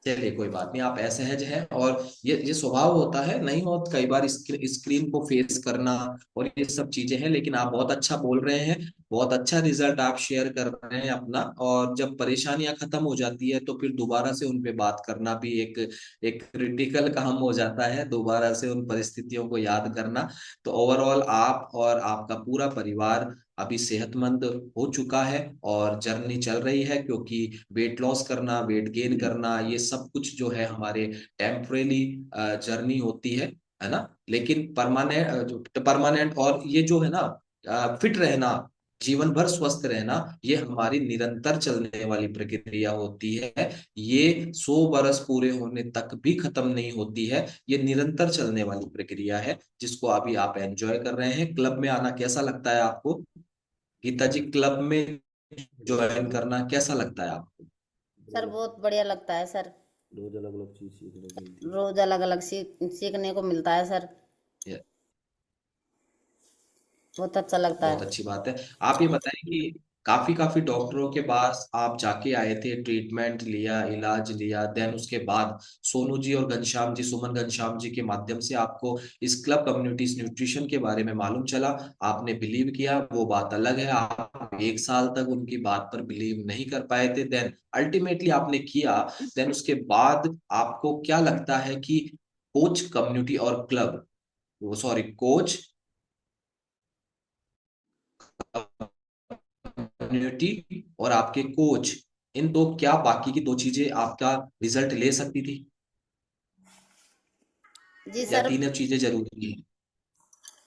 चलिए कोई बात नहीं, आप असहज हैं, और ये स्वभाव होता है, नहीं हो कई बार स्क्रीन को फेस करना, और ये सब चीजें हैं। लेकिन आप बहुत अच्छा बोल रहे हैं, बहुत अच्छा रिजल्ट आप शेयर कर रहे हैं अपना। और जब परेशानियां खत्म हो जाती है, तो फिर दोबारा से उन पे बात करना भी एक एक क्रिटिकल काम हो जाता है, दोबारा से उन परिस्थितियों को याद करना। तो ओवरऑल आप और आपका पूरा परिवार अभी सेहतमंद हो चुका है, और जर्नी चल रही है, क्योंकि वेट लॉस करना, वेट गेन करना, ये सब कुछ जो है हमारे टेम्परेली जर्नी होती है ना? लेकिन परमानेंट, जो परमानेंट, और ये जो है ना, फिट रहना, जीवन भर स्वस्थ रहना, ये हमारी निरंतर चलने वाली प्रक्रिया होती है। ये 100 बरस पूरे होने तक भी खत्म नहीं होती है, ये निरंतर चलने वाली प्रक्रिया है, जिसको अभी आप एंजॉय कर रहे हैं। क्लब में आना कैसा लगता है आपको, गीता जी? क्लब में ज्वाइन करना कैसा लगता है आपको? सर बहुत बढ़िया लगता है सर। रोज अलग अलग चीज सीखने को मिलती है। रोज अलग अलग सीखने को मिलता है सर। ये बहुत अच्छा लगता बहुत है। अच्छी बात है। आप ये बताएं कि काफी काफी डॉक्टरों के पास आप जाके आए थे, ट्रीटमेंट लिया, इलाज लिया, देन उसके बाद सोनू जी और घनश्याम जी, सुमन घनश्याम जी के माध्यम से आपको इस क्लब कम्युनिटीज न्यूट्रिशन के बारे में मालूम चला। आपने बिलीव किया, वो बात अलग है। आप 1 साल तक उनकी बात पर बिलीव नहीं कर पाए थे, देन अल्टीमेटली आपने किया। देन उसके बाद आपको क्या लगता है कि कोच कम्युनिटी और क्लब, वो सॉरी, कोच कम्युनिटी और आपके कोच, इन दो, क्या बाकी की दो चीजें आपका रिजल्ट ले सकती थी, जी या सर। तीनों चीजें जरूरी है?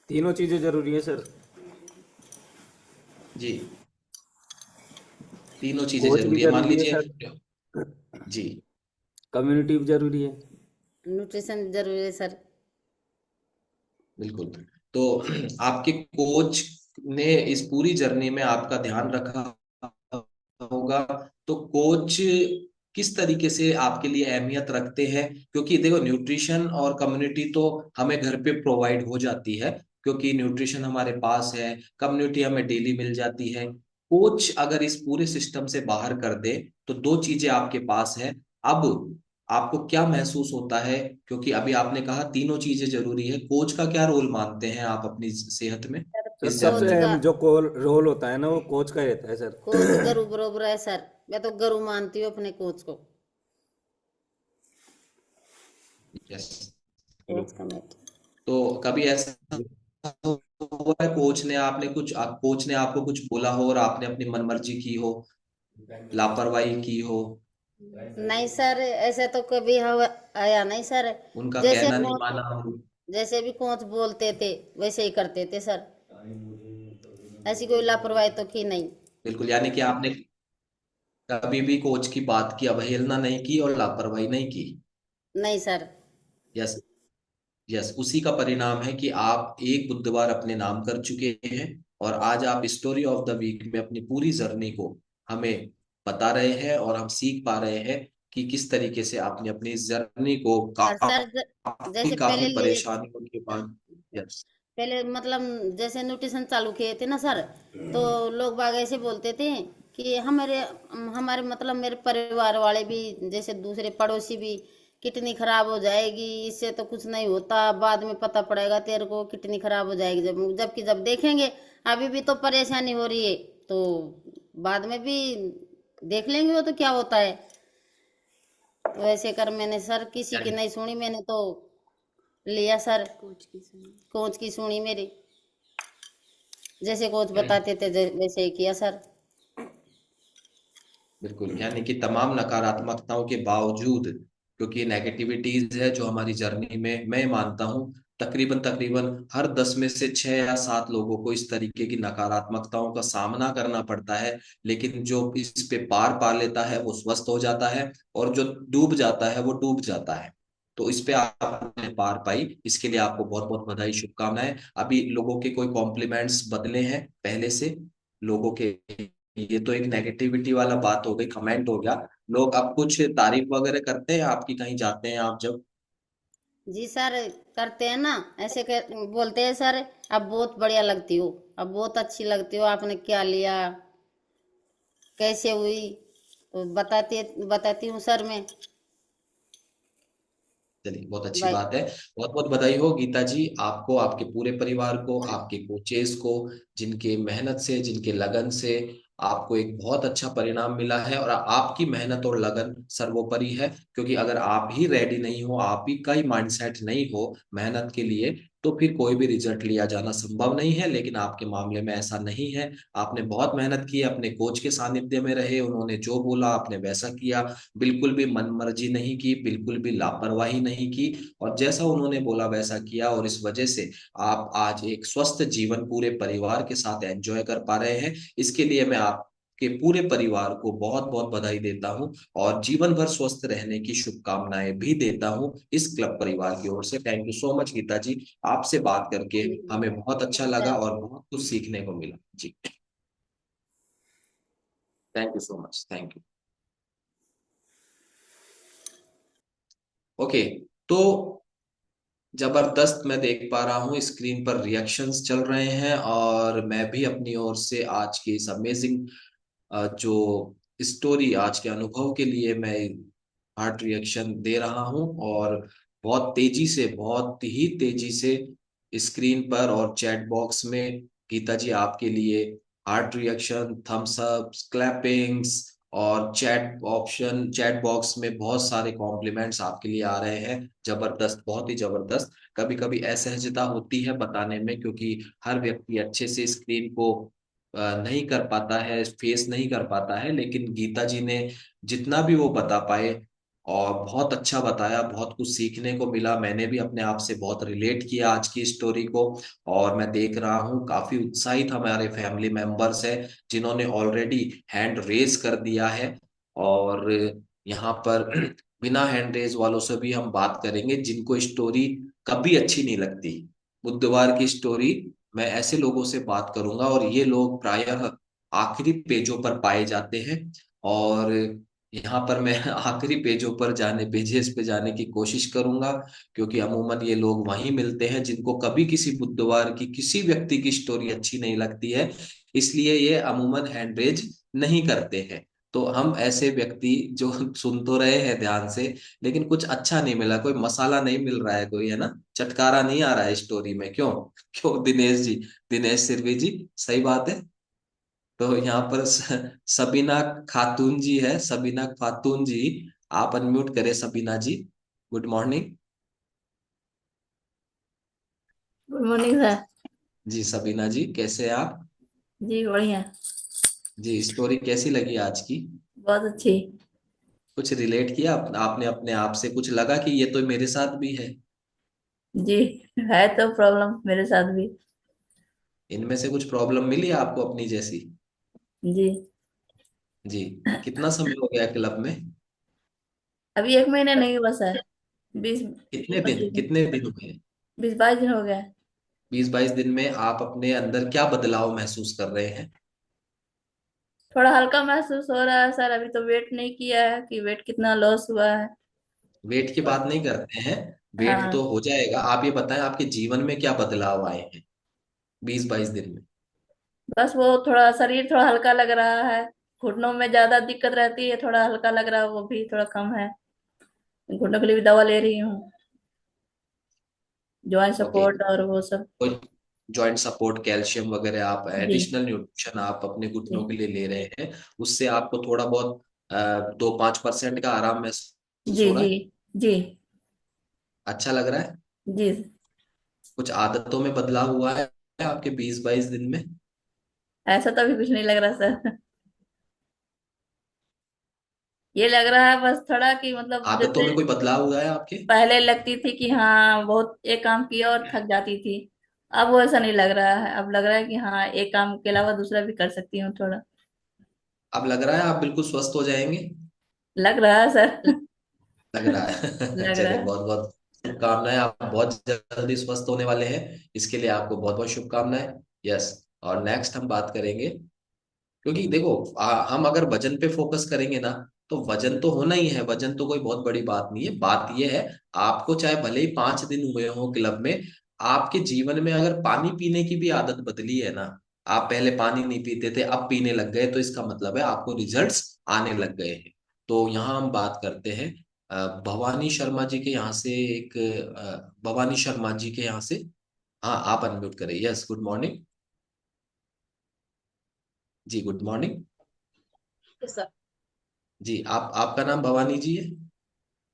तीनों चीजें जरूरी है सर। जी, तीनों चीजें कोच भी जरूरी है, मान जरूरी है लीजिए। सर, जी, कम्युनिटी भी जरूरी है। न्यूट्रिशन जरूरी है सर। बिल्कुल। तो आपके कोच ने इस पूरी जर्नी में आपका ध्यान रखा होगा। तो कोच किस तरीके से आपके लिए अहमियत रखते हैं? क्योंकि देखो, न्यूट्रिशन और कम्युनिटी तो हमें घर पे प्रोवाइड हो जाती है, क्योंकि न्यूट्रिशन हमारे पास है, कम्युनिटी हमें डेली मिल जाती है। कोच अगर इस पूरे सिस्टम से बाहर कर दे, तो दो चीजें आपके पास है। अब आपको क्या महसूस होता है? क्योंकि अभी आपने कहा तीनों चीजें जरूरी है, कोच का क्या रोल मानते हैं आप अपनी सेहत में, सर सर इस सबसे कोच जर्नी में? का, अहम जो रोल होता है ना, वो कोच का ही रहता है सर। कोच गुरु बरोबर है सर। मैं तो गुरु मानती हूँ अपने कोच को। यस। कोच का मैं। तो कभी ऐसा हुआ है, कोच ने आपको कुछ बोला हो और आपने अपनी मनमर्जी की हो, लापरवाही की हो, नहीं सर, ऐसे तो कभी आया नहीं सर। उनका जैसे कहना नहीं कोच, माना हो? जैसे भी कोच बोलते थे वैसे ही करते थे सर। ऐसी कोई लापरवाही तो की नहीं। बिल्कुल, यानी कि आपने कभी भी कोच की बात की अवहेलना नहीं की और लापरवाही नहीं की। नहीं सर। यस। यस, उसी का परिणाम है कि आप एक बुधवार अपने नाम कर चुके हैं, और आज आप स्टोरी ऑफ द वीक में अपनी पूरी जर्नी को हमें बता रहे हैं, और हम सीख पा रहे हैं कि किस तरीके से आपने अपनी जर्नी को और सर काफी जैसे काफी पहले लिए, परेशानियों के बाद। यस। पहले मतलब जैसे न्यूट्रिशन चालू किए थे ना सर, तो लोग बाग ऐसे बोलते थे कि हमारे मतलब मेरे परिवार वाले भी, जैसे दूसरे पड़ोसी भी, किडनी खराब हो जाएगी, इससे तो कुछ नहीं होता, बाद में पता पड़ेगा तेरे को किडनी खराब हो जाएगी, जबकि जब देखेंगे अभी भी तो परेशानी हो रही है, तो बाद में भी देख लेंगे वो तो क्या होता है। तो ऐसे कर मैंने सर किसी की नहीं सुनी, मैंने तो लिया सर, कोच की सुनी। कोच की सुनी मेरी, जैसे कोच बताते थे वैसे ही किया सर। बिल्कुल, यानी कि तमाम नकारात्मकताओं के बावजूद, क्योंकि नेगेटिविटीज है जो हमारी जर्नी में, मैं मानता हूं तकरीबन तकरीबन हर 10 में से 6 या 7 लोगों को इस तरीके की नकारात्मकताओं का सामना करना पड़ता है, लेकिन जो इस पे पार पा लेता है वो स्वस्थ हो जाता है, और जो डूब जाता है वो डूब जाता है। तो इस पे आपने पार पाई, इसके लिए आपको बहुत बहुत बधाई, शुभकामनाएं। अभी लोगों के कोई कॉम्प्लीमेंट्स बदले हैं पहले से? लोगों के, ये तो एक नेगेटिविटी वाला बात हो गई, कमेंट हो गया। लोग अब कुछ तारीफ वगैरह करते हैं आपकी, कहीं जाते हैं आप जब? जी सर, करते हैं ना, बोलते हैं सर, अब बहुत बढ़िया लगती हो, अब बहुत अच्छी लगती हो, आपने क्या लिया, कैसे हुई, तो बताती हूँ सर मैं। चलिए, बहुत अच्छी भाई, बात है। बहुत बहुत बधाई हो गीता जी, आपको, आपके पूरे परिवार को, आपके कोचेस को, जिनके मेहनत से, जिनके लगन से आपको एक बहुत अच्छा परिणाम मिला है। और आपकी मेहनत और लगन सर्वोपरि है, क्योंकि अगर आप ही रेडी नहीं हो, आप ही का ही माइंडसेट नहीं हो मेहनत के लिए, तो फिर कोई भी रिजल्ट लिया जाना संभव नहीं है। लेकिन आपके मामले में ऐसा नहीं है। आपने बहुत मेहनत की, अपने कोच के सानिध्य में रहे, उन्होंने जो बोला आपने वैसा किया, बिल्कुल भी मनमर्जी नहीं की, बिल्कुल भी लापरवाही नहीं की, और जैसा उन्होंने बोला वैसा किया। और इस वजह से आप आज एक स्वस्थ जीवन पूरे परिवार के साथ एंजॉय कर पा रहे हैं। इसके लिए मैं आपके पूरे परिवार को बहुत बहुत बधाई देता हूं, और जीवन भर स्वस्थ रहने की शुभकामनाएं भी देता हूं इस क्लब परिवार की ओर से। Thank you so much Geeta ji, आपसे बात करके हमें बहुत अच्छा लगा सर, और बहुत कुछ सीखने को मिला जी। Thank you so much, thank you. Okay, तो जबरदस्त, मैं देख पा रहा हूँ स्क्रीन पर रिएक्शंस चल रहे हैं, और मैं भी अपनी ओर से आज की इस अमेजिंग जो स्टोरी, आज के अनुभव के लिए मैं हार्ट रिएक्शन दे रहा हूँ। और बहुत तेजी से, बहुत ही तेजी से स्क्रीन पर और चैट बॉक्स में गीता जी आपके लिए heart reaction, thumbs up, clappings, और चैट ऑप्शन, चैट बॉक्स में बहुत सारे कॉम्प्लीमेंट्स आपके लिए आ रहे हैं। जबरदस्त, बहुत ही जबरदस्त। कभी कभी असहजता होती है बताने में, क्योंकि हर व्यक्ति अच्छे से स्क्रीन को नहीं कर पाता है, फेस नहीं कर पाता है, लेकिन गीता जी ने जितना भी वो बता पाए और बहुत अच्छा बताया, बहुत कुछ सीखने को मिला। मैंने भी अपने आप से बहुत रिलेट किया आज की स्टोरी को। और मैं देख रहा हूँ काफी उत्साहित हमारे फैमिली मेंबर्स है, जिन्होंने ऑलरेडी हैंड रेज कर दिया है। और यहाँ पर बिना हैंड रेज वालों से भी हम बात करेंगे, जिनको स्टोरी कभी अच्छी नहीं लगती, बुधवार की स्टोरी, मैं ऐसे लोगों से बात करूंगा। और ये लोग प्रायः आखिरी पेजों पर पाए जाते हैं। और यहाँ पर मैं आखिरी पेजों पर जाने, पेजेस पे जाने की कोशिश करूंगा, क्योंकि अमूमन ये लोग वहीं मिलते हैं जिनको कभी किसी बुधवार की किसी व्यक्ति की स्टोरी अच्छी नहीं लगती है, इसलिए ये अमूमन हैंडरेज नहीं करते हैं। तो हम ऐसे व्यक्ति जो सुन तो रहे हैं ध्यान से, लेकिन कुछ अच्छा नहीं मिला, कोई मसाला नहीं मिल रहा है, कोई है ना, चटकारा नहीं आ रहा है स्टोरी में, क्यों? क्यों दिनेश जी, दिनेश सिरवी जी, सही बात है। तो यहाँ पर सबीना खातून जी है, सबीना खातून जी, आप अनम्यूट करें Sabina ji. Good morning. Good morning sir. जी सबीना जी, कैसे हैं आप? जी बढ़िया। जी, स्टोरी कैसी लगी आज की? बहुत अच्छी। कुछ रिलेट किया आपने अपने आप से? कुछ लगा कि ये तो मेरे साथ भी है? जी, है तो प्रॉब्लम मेरे साथ भी। इनमें से कुछ प्रॉब्लम मिली आपको अपनी जैसी? जी। जी। कितना समय हो गया क्लब में? अभी 1 महीने नहीं बस है। 20 कितने दिन, 25 दिन। कितने दिन हुए? 20-22 दिन हो गया। 20-22 दिन में आप अपने अंदर क्या बदलाव महसूस कर रहे हैं? थोड़ा हल्का महसूस हो रहा है सर, अभी तो वेट नहीं किया है कि वेट कितना लॉस हुआ है। वेट की बात नहीं करते हैं, वेट तो हाँ, हो जाएगा। आप ये बताएं आपके जीवन में क्या बदलाव आए हैं 20-22 दिन में? बस वो थोड़ा शरीर थोड़ा हल्का लग रहा है। घुटनों में ज्यादा दिक्कत रहती है, थोड़ा हल्का लग रहा है, वो भी थोड़ा कम है। घुटनों के लिए भी दवा ले रही हूँ, जॉइंट ओके, सपोर्ट और वो सब। कोई जॉइंट सपोर्ट, कैल्शियम वगैरह आप जी एडिशनल न्यूट्रिशन आप अपने घुटनों के जी लिए ले रहे हैं, उससे आपको थोड़ा बहुत 2-5% का आराम महसूस जी हो रहा जी है? जी अच्छा लग रहा है? जी। कुछ आदतों में बदलाव हुआ है आपके 20-22 दिन में? ऐसा तो अभी कुछ नहीं लग रहा सर। ये लग रहा है बस थोड़ा कि मतलब आदतों जैसे में कोई बदलाव हुआ है आपके? पहले लगती थी कि हाँ बहुत एक काम किया और थक जाती थी, अब वो ऐसा नहीं लग रहा है। अब लग रहा है कि हाँ एक काम के अलावा दूसरा भी कर सकती हूँ थोड़ा। अब लग रहा है आप बिल्कुल स्वस्थ हो जाएंगे? लग रहा है सर। लग रहा है। लग रहा चलिए, है। बहुत बहुत शुभकामनाएं, आप बहुत जल्दी स्वस्थ होने वाले हैं, इसके लिए आपको बहुत बहुत शुभकामनाएं। यस। और नेक्स्ट हम बात करेंगे, क्योंकि देखो हम अगर वजन पे फोकस करेंगे ना, तो वजन तो होना ही है, वजन तो कोई बहुत बड़ी बात नहीं है। बात यह है, आपको चाहे भले ही 5 दिन हुए हो क्लब में, आपके जीवन में अगर पानी पीने की भी आदत बदली है ना, आप पहले पानी नहीं पीते थे अब पीने लग गए, तो इसका मतलब है आपको रिजल्ट्स आने लग गए हैं। तो यहाँ हम बात करते हैं भवानी शर्मा जी के यहाँ से, एक भवानी शर्मा जी के यहाँ से। हाँ, आप अनम्यूट करें। यस, गुड मॉर्निंग जी, गुड मॉर्निंग सर। जी। आपका नाम भवानी जी है?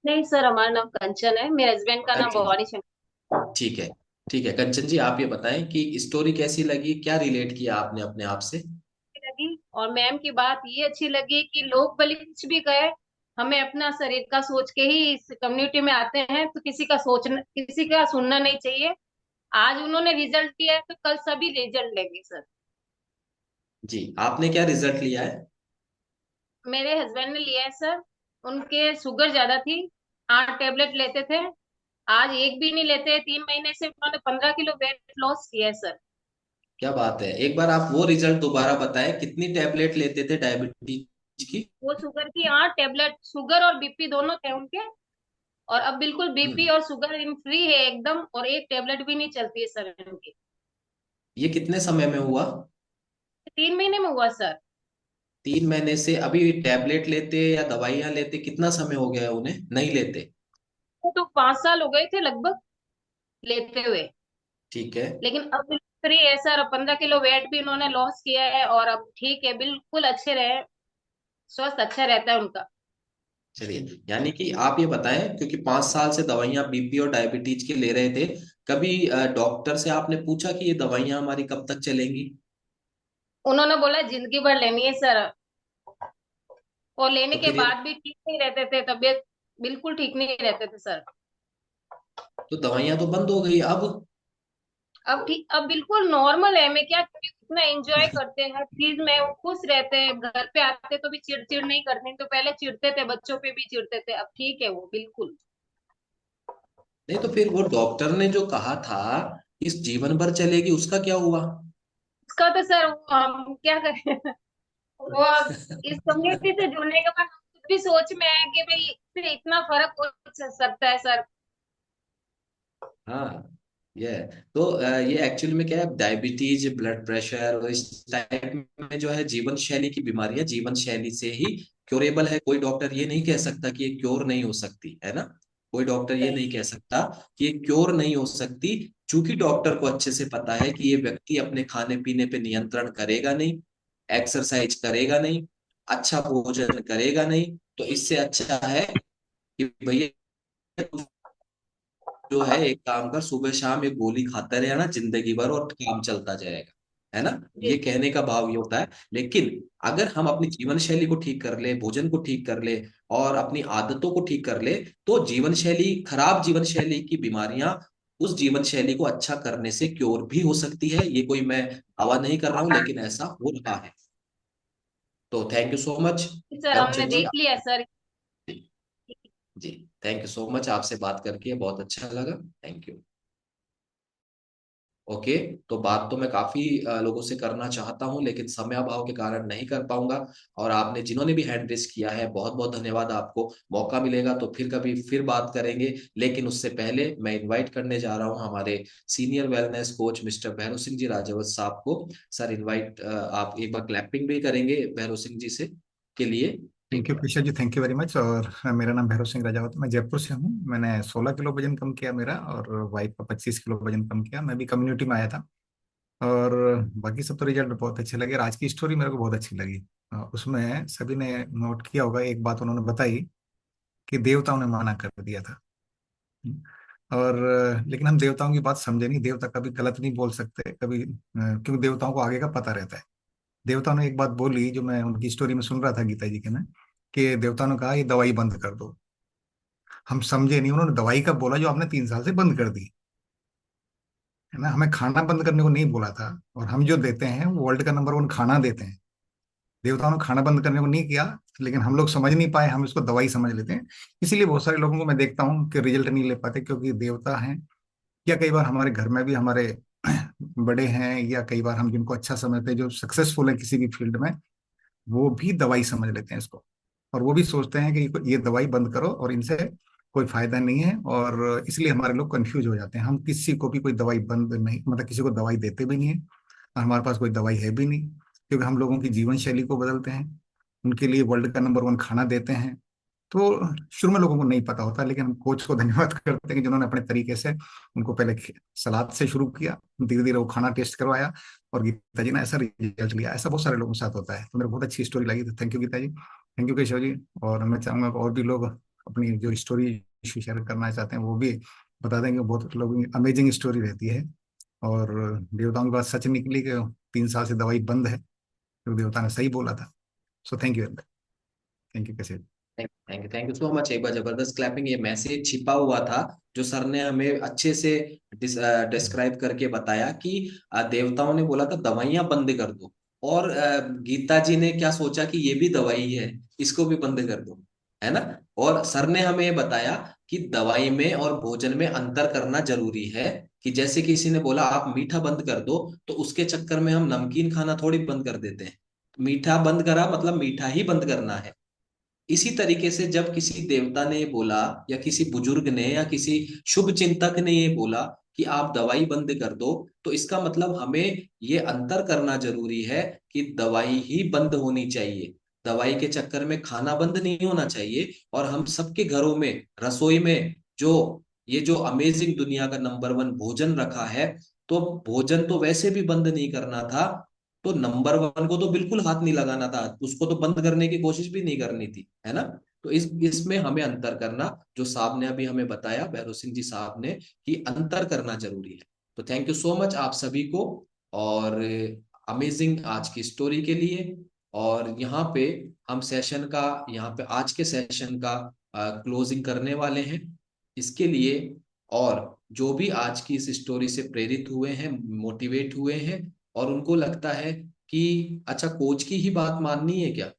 नहीं सर, हमारा नाम कंचन है, मेरे हस्बैंड का नाम कंचन जी, भवानी शंकर ठीक है। ठीक है कंचन जी, आप ये बताएं कि स्टोरी कैसी लगी, क्या रिलेट किया आपने अपने आप से? लगी। और मैम की बात ये अच्छी लगी कि लोग भले कुछ भी कहे, हमें अपना शरीर का सोच के ही इस कम्युनिटी में आते हैं, तो किसी का सुनना नहीं चाहिए। आज उन्होंने रिजल्ट दिया है तो कल सभी रिजल्ट लेंगे सर। जी, आपने क्या रिजल्ट लिया है? मेरे हस्बैंड ने लिया है सर। उनके शुगर ज्यादा थी, 8 टैबलेट लेते थे, आज एक भी नहीं लेते। 3 महीने से उन्होंने 15 किलो वेट लॉस किया है सर। क्या बात है, एक बार आप वो रिजल्ट दोबारा बताएं, कितनी टैबलेट लेते थे डायबिटीज की? वो शुगर की 8 टैबलेट, शुगर और बीपी दोनों थे उनके, और अब बिल्कुल बीपी हम्म। और शुगर इन फ्री है एकदम, और एक टैबलेट भी नहीं चलती है सर इनकी। ये कितने समय में हुआ? 3 महीने में हुआ सर। 3 महीने से अभी टैबलेट लेते या दवाइयां लेते कितना समय हो गया है उन्हें नहीं लेते? वो तो 5 साल हो गए थे लगभग लेते हुए, ठीक है। लेकिन अब फ्री है सर। 15 किलो वेट भी उन्होंने लॉस किया है, और अब ठीक है, बिल्कुल अच्छे रहे, स्वस्थ अच्छा रहता है उनका। चलिए, यानी कि आप ये बताएं, क्योंकि 5 साल से दवाइयां बीपी और डायबिटीज के ले रहे थे, कभी डॉक्टर से आपने पूछा कि ये दवाइयां हमारी कब तक चलेंगी? उन्होंने बोला जिंदगी भर लेनी है सर, और लेने तो के फिर ये, बाद भी ठीक नहीं रहते थे, तबीयत बिल्कुल ठीक नहीं रहते थे सर। तो दवाइयां तो बंद हो गई अब? अब ठीक, अब बिल्कुल नॉर्मल है। मैं क्या करूं, इतना एंजॉय करते हैं हर चीज में, वो खुश रहते हैं। घर पे आते तो भी चिड़चिड़ नहीं करते, तो पहले चिढ़ते थे, बच्चों पे भी चिढ़ते थे, अब ठीक है वो बिल्कुल। नहीं, तो फिर वो डॉक्टर ने जो कहा था इस जीवन भर चलेगी, उसका क्या हुआ? उसका तो सर हम क्या करें। वो इस कम्युनिटी से जुड़ने के बाद खुद भी सोच में है कि भाई इससे इतना फर्क हो सकता है सर। हाँ, ये तो ये एक्चुअली में क्या है, डायबिटीज, ब्लड प्रेशर और इस टाइप में जो है जीवन शैली की बीमारियां जीवन शैली से ही क्योरेबल है। कोई डॉक्टर ये नहीं कह सकता कि ये क्योर नहीं हो सकती है ना। कोई डॉक्टर ये नहीं कह सकता कि ये क्योर नहीं हो सकती, क्योंकि डॉक्टर को अच्छे से पता है कि ये व्यक्ति अपने खाने पीने पे नियंत्रण करेगा नहीं, एक्सरसाइज करेगा नहीं, अच्छा भोजन करेगा नहीं, तो इससे अच्छा है कि भैया जो है एक काम कर, सुबह शाम एक गोली खाता रहे ना जिंदगी भर, और काम चलता जाएगा, है ना। ये जी कहने का भाव ये होता है। लेकिन अगर हम अपनी जीवन शैली को ठीक कर ले, भोजन को ठीक कर ले और अपनी आदतों को ठीक कर ले, तो जीवन शैली, खराब जीवन शैली की बीमारियां उस जीवन शैली को अच्छा करने से क्योर भी हो सकती है। ये कोई मैं दावा नहीं कर रहा हूं, लेकिन ऐसा हो रहा है। तो thank you so much sir, हमने कंचन जी। देख लिया सर। जी, थैंक यू सो मच, आपसे बात करके बहुत अच्छा लगा। Thank you. ओके। तो बात तो मैं काफी लोगों से करना चाहता हूं, लेकिन समय अभाव के कारण नहीं कर पाऊंगा। और आपने जिन्होंने भी हैंड रेस किया है, बहुत बहुत धन्यवाद आपको। मौका मिलेगा तो फिर कभी फिर बात करेंगे, लेकिन उससे पहले मैं इनवाइट करने जा रहा हूं हमारे senior wellness coach mister Bhairav Singh ji Rajawat साहब को। सर इनवाइट, आप एक बार क्लैपिंग भी करेंगे भैरव सिंह जी से के लिए। थैंक एक यू बार। Krishna ji, thank you very much. और मेरा नाम भैरव सिंह राजावत, मैं जयपुर से हूँ। मैंने 16 किलो वजन कम किया मेरा, और वाइफ का 25 किलो वजन कम किया। मैं भी कम्युनिटी में आया था। और बाकी सब तो रिजल्ट बहुत अच्छे लगे। और आज की स्टोरी मेरे को बहुत अच्छी लगी। उसमें सभी ने नोट किया होगा, एक बात उन्होंने बताई कि देवताओं ने मना कर दिया था। और लेकिन हम देवताओं की बात समझे नहीं। देवता कभी गलत नहीं बोल सकते कभी, क्योंकि देवताओं को आगे का पता रहता है। देवताओं ने एक बात बोली, जो मैं उनकी स्टोरी में सुन रहा था गीता जी के में, कि देवताओं ने कहा ये दवाई बंद कर दो। हम समझे नहीं, उन्होंने दवाई का बोला जो आपने 3 साल से बंद कर दी, है ना। हमें खाना बंद करने को नहीं बोला था। और हम जो देते हैं वो वर्ल्ड का नंबर 1 खाना देते हैं। देवताओं ने खाना बंद करने को नहीं किया, लेकिन हम लोग समझ नहीं पाए, हम इसको दवाई समझ लेते हैं। इसीलिए बहुत सारे लोगों को मैं देखता हूँ कि रिजल्ट नहीं ले पाते, क्योंकि देवता हैं। या कई बार हमारे घर में भी हमारे बड़े हैं, या कई बार हम जिनको अच्छा समझते हैं, जो सक्सेसफुल है किसी भी फील्ड में, वो भी दवाई समझ लेते हैं इसको। और वो भी सोचते हैं कि ये दवाई बंद करो और इनसे कोई फायदा नहीं है। और इसलिए हमारे लोग कंफ्यूज हो जाते हैं। हम किसी को भी कोई दवाई बंद नहीं, मतलब किसी को दवाई देते भी नहीं है, और हमारे पास कोई दवाई है भी नहीं, क्योंकि हम लोगों की जीवन शैली को बदलते हैं। उनके लिए वर्ल्ड का नंबर 1 खाना देते हैं। तो शुरू में लोगों को नहीं पता होता, लेकिन हम कोच को धन्यवाद करते हैं कि जिन्होंने अपने तरीके से उनको पहले सलाद से शुरू किया, धीरे धीरे वो खाना टेस्ट करवाया, और गीता जी ने ऐसा रिजल्ट लिया। ऐसा बहुत सारे लोगों के साथ होता है। तो मेरे को बहुत अच्छी स्टोरी लगी। तो thank you Geeta ji, thank you Keshav ji. और मैं चाहूंगा कि और भी लोग अपनी जो स्टोरी शेयर करना चाहते हैं वो भी बता देंगे। बहुत लोगों की अमेजिंग स्टोरी रहती है। और देवताओं की बात सच निकली कि 3 साल से दवाई बंद है, तो देवता ने सही बोला था। So thank you, thank you Keshav. Thank you so much. एक बार जबरदस्त क्लैपिंग। ये मैसेज छिपा हुआ था जो सर ने हमें अच्छे से डिस्क्राइब करके बताया कि देवताओं ने बोला था दवाइयां बंद कर दो, और गीता जी ने क्या सोचा कि ये भी दवाई है, इसको भी बंद कर दो, है ना। और सर ने हमें ये बताया कि दवाई में और भोजन में अंतर करना जरूरी है। कि जैसे किसी ने बोला आप मीठा बंद कर दो, तो उसके चक्कर में हम नमकीन खाना थोड़ी बंद कर देते हैं। मीठा बंद करा मतलब मीठा ही बंद करना है। इसी तरीके से जब किसी देवता ने ये बोला, या किसी बुजुर्ग ने या किसी शुभ चिंतक ने ये बोला कि आप दवाई बंद कर दो, तो इसका मतलब हमें ये अंतर करना जरूरी है कि दवाई ही बंद होनी चाहिए। दवाई के चक्कर में खाना बंद नहीं होना चाहिए। और हम सबके घरों में रसोई में जो ये जो अमेजिंग दुनिया का नंबर 1 भोजन रखा है, तो भोजन तो वैसे भी बंद नहीं करना था। तो नंबर 1 को तो बिल्कुल हाथ नहीं लगाना था, उसको तो बंद करने की कोशिश भी नहीं करनी थी, है ना। तो इसमें हमें अंतर करना, जो साहब ने अभी हमें बताया, भैरव सिंह जी साहब ने, कि अंतर करना जरूरी है। तो थैंक यू सो मच आप सभी को, और अमेजिंग आज की स्टोरी के लिए। और यहाँ पे हम सेशन का, यहाँ पे आज के सेशन का क्लोजिंग करने वाले हैं। इसके लिए, और जो भी आज की इस स्टोरी से प्रेरित हुए हैं, मोटिवेट हुए हैं, और उनको लगता है कि अच्छा कोच की ही बात माननी है क्या,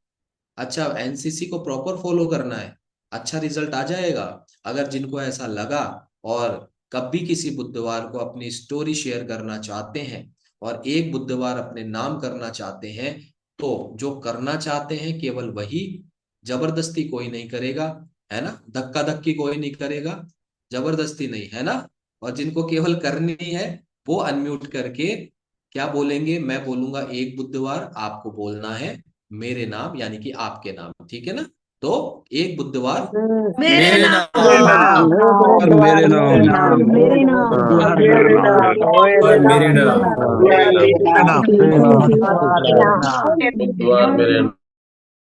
अच्छा एनसीसी को प्रॉपर फॉलो करना है, अच्छा रिजल्ट आ जाएगा, अगर जिनको ऐसा लगा और कभी किसी बुधवार को अपनी स्टोरी शेयर करना चाहते हैं और एक बुधवार अपने नाम करना चाहते हैं, तो जो करना चाहते हैं केवल वही, जबरदस्ती कोई नहीं करेगा, है ना। धक्का धक्की कोई नहीं करेगा, जबरदस्ती नहीं, है ना। और जिनको केवल करनी है वो अनम्यूट करके क्या बोलेंगे, मैं बोलूंगा एक बुधवार, आपको बोलना है मेरे नाम यानी कि आपके नाम, ठीक है ना। तो एक बुधवार मेरे नाम और मेरे नाम मेरे नाम और मेरे नाम है ना। मेरे नाम बुधवार मेरे